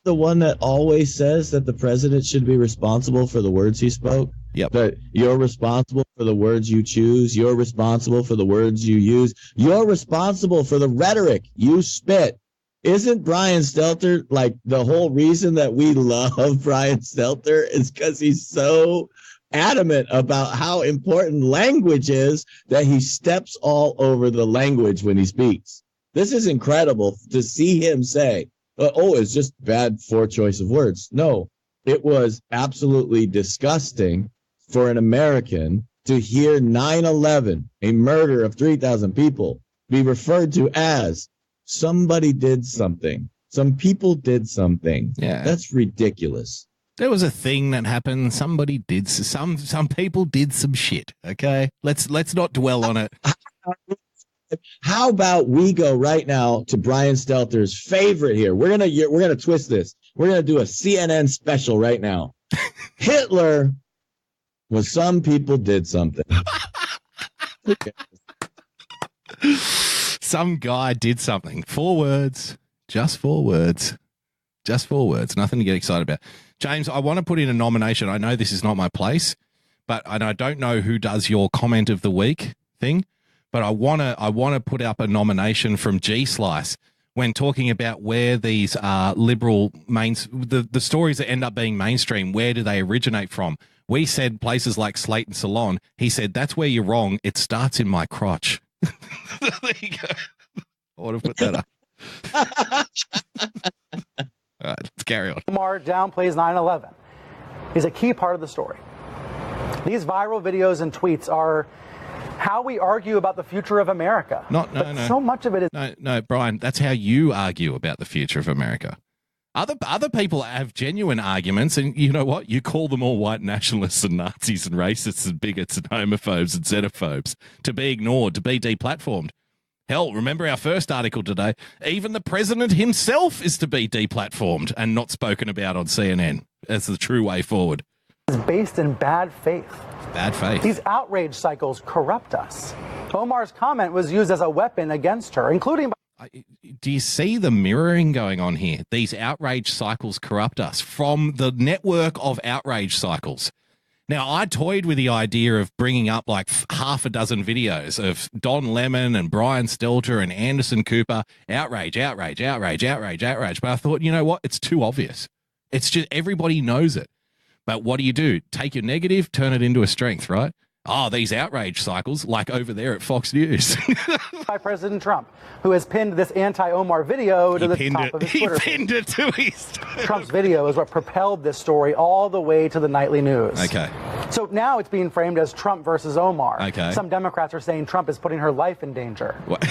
the one that always says that the president should be responsible for the words he spoke? Yep. That you're responsible for the words you choose. You're responsible for the words you use. You're responsible for the rhetoric you spit. Isn't Brian Stelter, like, the whole reason that we love Brian Stelter is because he's so adamant about how important language is that he steps all over the language when he speaks. This is incredible to see him say, it's just bad for choice of words. No, it was absolutely disgusting for an American to hear 9/11, a murder of 3,000 people, be referred to as somebody did something. Some people did something. Yeah. That's ridiculous. There was a thing that happened. Somebody did some people did some shit. Okay. Let's not dwell on it. How about we go right now to Brian Stelter's favorite here? We're gonna twist this. We're gonna do a CNN special right now. Hitler was some people did something. Some guy did something. 4 words. Just 4 words. Just 4 words. Nothing to get excited about. James, I want to put in a nomination. I know this is not my place, but and I don't know who does your comment of the week thing, but I want to put up a nomination from G Slice when talking about where these liberal the stories that end up being mainstream, where do they originate from? We said places like Slate and Salon. He said, that's where you're wrong. It starts in my crotch. There you go. I want to put that up. All right, let's carry on. Omar downplays 9/11. He's a key part of the story. These viral videos and tweets are how we argue about the future of America. No. So much of it is... No, Brian, that's how you argue about the future of America. Other people have genuine arguments, and you know what? You call them all white nationalists and Nazis and racists and bigots and homophobes and xenophobes to be ignored, to be deplatformed. Hell, remember our first article today? Even the president himself is to be deplatformed and not spoken about on CNN as the true way forward. Is based in bad faith. Bad faith. These outrage cycles corrupt us. Omar's comment was used as a weapon against her, including... Do you see the mirroring going on here? These outrage cycles corrupt us from the network of outrage cycles. Now, I toyed with the idea of bringing up like half a dozen videos of Don Lemon and Brian Stelter and Anderson Cooper. Outrage. But I thought, you know what? It's too obvious. It's just everybody knows it. But what do? Take your negative, turn it into a strength, right? Oh, these outrage cycles, like over there at Fox News. By President Trump, who has pinned this anti-Omar video to the top of his Twitter feed. He pinned it to his... Trump's video is what propelled this story all the way to the nightly news. Okay. So now it's being framed as Trump versus Omar. Okay. Some Democrats are saying Trump is putting her life in danger. What?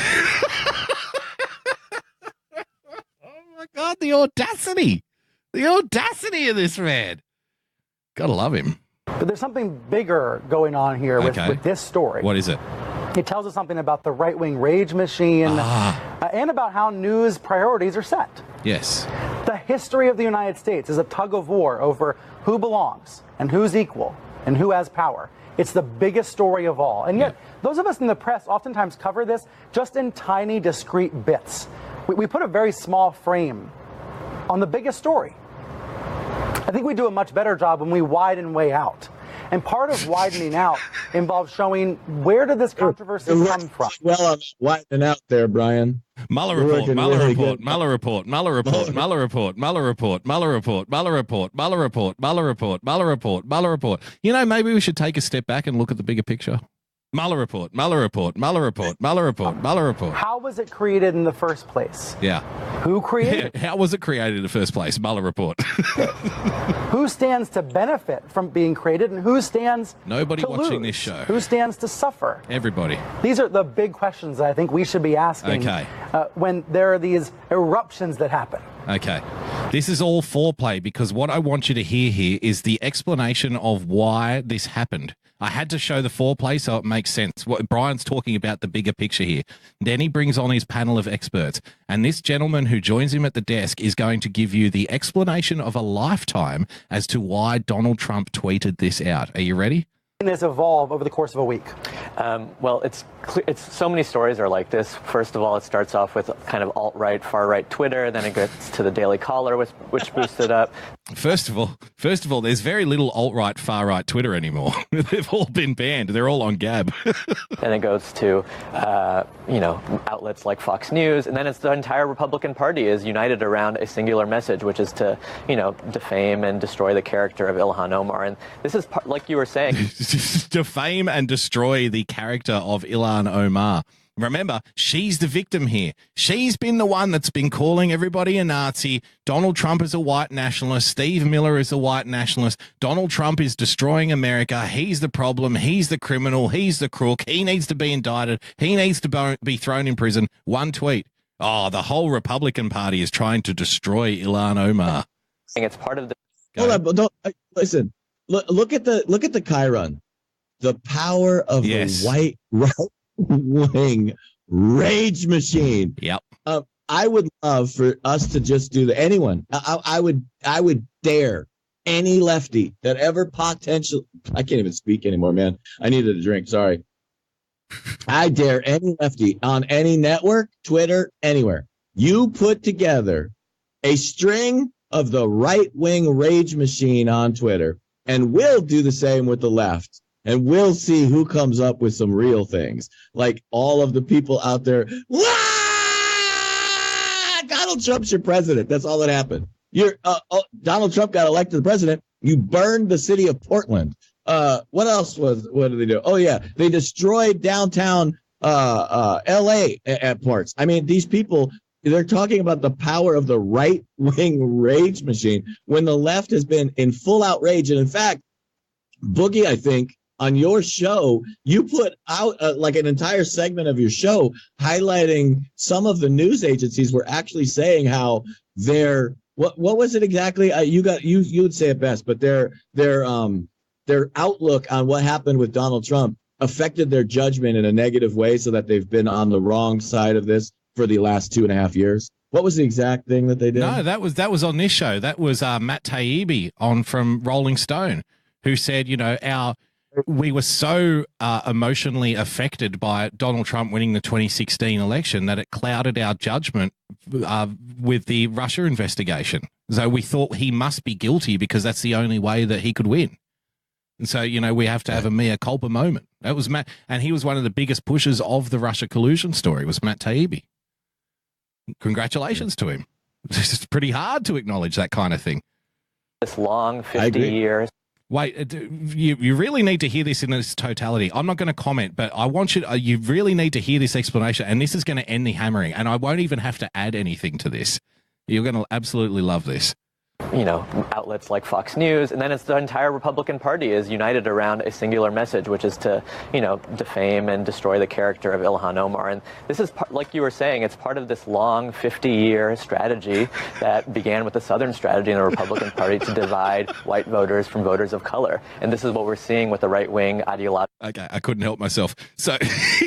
Oh, my God, the audacity. The audacity of this man. Gotta love him. But there's something bigger going on here with this story. What is it? It tells us something about the right-wing rage machine and about how news priorities are set. Yes. The history of the United States is a tug of war over who belongs and who's equal and who has power. It's the biggest story of all. And yet, those of us in the press oftentimes cover this just in tiny, discrete bits. We put a very small frame on the biggest story. I think we do a much better job when we widen way out. And part of widening out involves showing where did this controversy come from. Well, I'm widening out there, Brian. Mueller report, Mueller report, Mueller report, Mueller report, Mueller report, Mueller report, Mueller report, Mueller report, Mueller report, Mueller report, Mueller report, Mueller report. You know, maybe we should take a step back and look at the bigger picture. Mueller report, Mueller report, Mueller report, Mueller report, Mueller report. How was it created in the first place? Yeah. Who created it? How was it created in the first place? Mueller report. Who stands to benefit from being created and who stands Nobody to watching lose? This show. Who stands to suffer? Everybody. These are the big questions that I think we should be asking when there are these eruptions that happen. Okay. This is all foreplay because what I want you to hear here is the explanation of why this happened. I had to show the foreplay so it makes sense. What Brian's talking about the bigger picture here. Then he brings on his panel of experts. And this gentleman who joins him at the desk is going to give you the explanation of a lifetime as to why Donald Trump tweeted this out. Are you ready? This evolve over the course of a week? Well, it's so many stories are like this. First of all, it starts off with kind of alt-right, far-right Twitter. Then it gets to the Daily Caller, which boosted up. First of all, there's very little alt-right, far-right Twitter anymore. They've all been banned. They're all on Gab. Then it goes to, outlets like Fox News. And then it's the entire Republican Party is united around a singular message, which is to, defame and destroy the character of Ilhan Omar. And this is, like you were saying... defame and destroy the character of Ilhan Omar. Remember, she's the victim here. She's been the one that's been calling everybody a Nazi. Donald Trump is a white nationalist. Steve Miller is a white nationalist. Donald Trump is destroying America. He's the problem. He's the criminal. He's the crook. He needs to be indicted. He needs to be thrown in prison. One tweet. Oh, the whole Republican Party is trying to destroy Ilhan Omar. I think it's part of the... Hold on, but don't listen. Look at the Chiron. The power of the white right-wing rage machine. Yep. I would love for us to just do that. Anyone, I would dare any lefty that ever I can't even speak anymore, man. I needed a drink. Sorry. I dare any lefty on any network, Twitter, anywhere. You put together a string of the right-wing rage machine on Twitter, and we'll do the same with the left. And we'll see who comes up with some real things. Like all of the people out there, Donald Trump's your president. That's all that happened. Donald Trump got elected president. You burned the city of Portland. What did they do? Oh, yeah. They destroyed downtown L.A. at parts. I mean, these people, they're talking about the power of the right-wing rage machine when the left has been in full outrage. And in fact, Boogie, I think, on your show, you put out like an entire segment of your show highlighting some of the news agencies were actually saying how their what was it exactly? You would say it best, but their outlook on what happened with Donald Trump affected their judgment in a negative way, so that they've been on the wrong side of this for the last 2.5 years. What was the exact thing that they did? No, that was on this show. That was Matt Taibbi from Rolling Stone, who said, we were so emotionally affected by Donald Trump winning the 2016 election that it clouded our judgment with the Russia investigation. So we thought he must be guilty because that's the only way that he could win. And so, we have to have a mea culpa moment. That was Matt. And he was one of the biggest pushers of the Russia collusion story, was Matt Taibbi. Congratulations to him. It's pretty hard to acknowledge that kind of thing. This long 50 years. Wait, you really need to hear this in its totality. I'm not going to comment, but I want you really need to hear this explanation, and this is going to end the hammering, and I won't even have to add anything to this. You're going to absolutely love this. Outlets like Fox News, and then it's the entire Republican Party is united around a singular message, which is to, defame and destroy the character of Ilhan Omar. And this is, like you were saying, it's part of this long 50-year strategy that began with the Southern strategy in the Republican Party to divide white voters from voters of color. And this is what we're seeing with the right-wing ideology. Okay, I couldn't help myself. So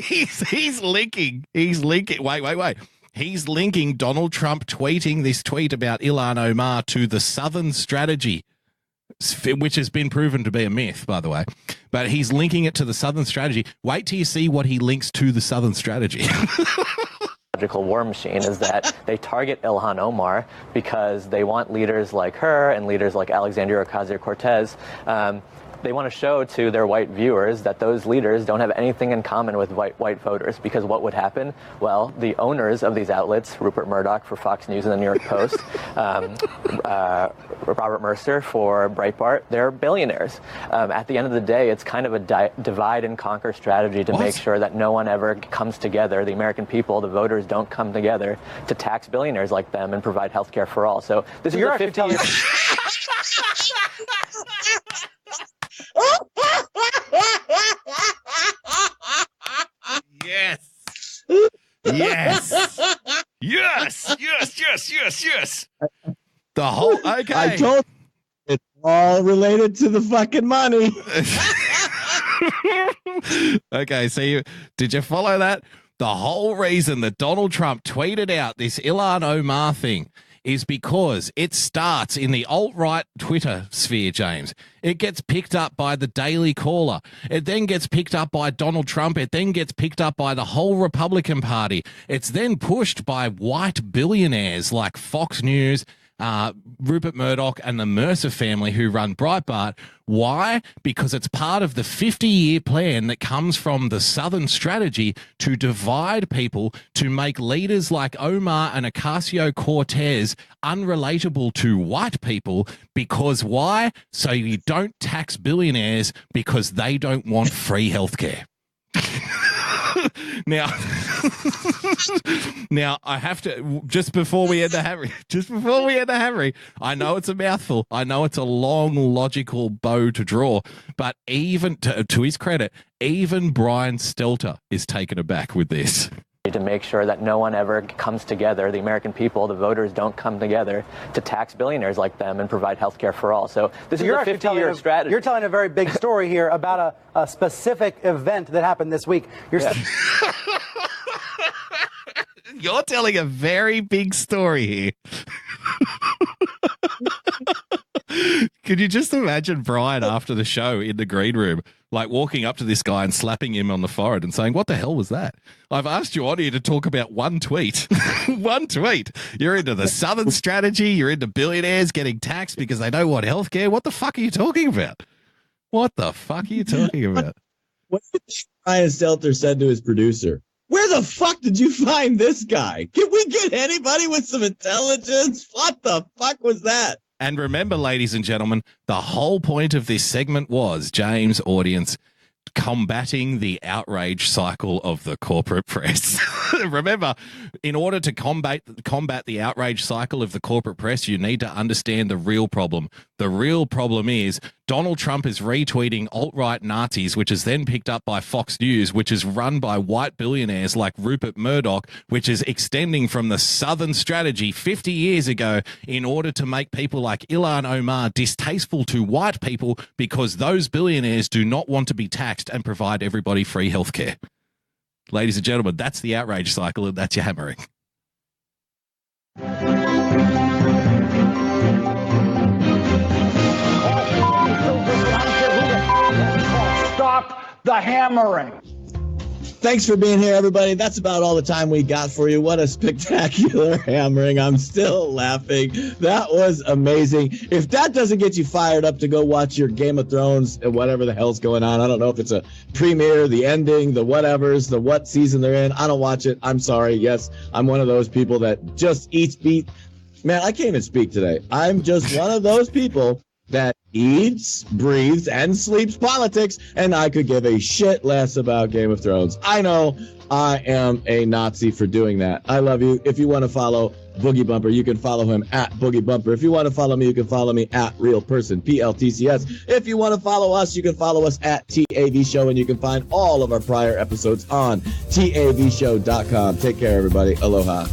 he's linking. Wait. He's linking Donald Trump tweeting this tweet about Ilhan Omar to the Southern strategy, which has been proven to be a myth, by the way. But he's linking it to the Southern strategy. Wait till you see what he links to the Southern strategy. War machine is that they target Ilhan Omar because they want leaders like her and leaders like Alexandria Ocasio-Cortez. They want to show to their white viewers that those leaders don't have anything in common with white voters, because what would happen? Well, the owners of these outlets, Rupert Murdoch for Fox News and the New York Post, Robert Mercer for Breitbart, they're billionaires. At the end of the day, it's kind of a divide and conquer strategy to make sure that no one ever comes together. The American people, the voters, don't come together to tax billionaires like them and provide health care for all. So this is a 50-year... Yes. The whole, okay. I told you, it's all related to the fucking money. Okay, so did you follow that? The whole reason that Donald Trump tweeted out this Ilhan Omar thing is because it starts in the alt-right Twitter sphere, James. It gets picked up by the Daily Caller. It then gets picked up by Donald Trump. It then gets picked up by the whole Republican Party. It's then pushed by white billionaires like Fox News, Rupert Murdoch and the Mercer family who run Breitbart. Why? Because it's part of the 50-year plan that comes from the Southern strategy to divide people, to make leaders like Omar and Ocasio-Cortez unrelatable to white people. Because why? So you don't tax billionaires because they don't want free healthcare. Now, I have to, just before we end the hammering, I know it's a mouthful. I know it's a long, logical bow to draw, but even to his credit, even Brian Stelter is taken aback with this. To make sure that no one ever comes together, the American people, the voters, don't come together to tax billionaires like them and provide health care for all. So this is a 50-year strategy. You're telling a very big story here about a specific event that happened this week. You're telling a very big story here. Could you just imagine Brian after the show in the green room, like walking up to this guy and slapping him on the forehead and saying, what the hell was that? I've asked you on here to talk about one tweet. One tweet. You're into the Southern strategy. You're into billionaires getting taxed because they don't want healthcare. What the fuck are you talking about? What the fuck are you talking about? What do you think Brian Stelter said to his producer? Where the fuck did you find this guy? Can we get anybody with some intelligence? What the fuck was that? And remember, ladies and gentlemen, the whole point of this segment was, James, audience, combating the outrage cycle of the corporate press. Remember, in order to combat the outrage cycle of the corporate press, you need to understand the real problem. The real problem is Donald Trump is retweeting alt-right Nazis, which is then picked up by Fox News, which is run by white billionaires like Rupert Murdoch, which is extending from the Southern strategy 50 years ago in order to make people like Ilhan Omar distasteful to white people because those billionaires do not want to be taxed and provide everybody free healthcare. Ladies and gentlemen, that's the outrage cycle, and that's your hammering. Stop the hammering. Thanks for being here, everybody. That's about all the time we got for you. What a spectacular hammering. I'm still laughing. That was amazing. If that doesn't get you fired up to go watch your Game of Thrones and whatever the hell's going on, I don't know if it's a premiere, the ending, the whatevers, the what season they're in. I don't watch it. I'm sorry. Yes, I'm one of those people that just eats beat. Man, I can't even speak today. I'm just one of those people that eats, breathes, and sleeps politics, and I could give a shit less about Game of Thrones. I know I am a Nazi for doing that. I love you. If you want to follow Boogie Bumper, you can follow him at Boogie Bumper. If you want to follow me, you can follow me at Real Person, PLTCS. If you want to follow us, you can follow us at TAV Show, and you can find all of our prior episodes on TAVshow.com. Take care, everybody. Aloha.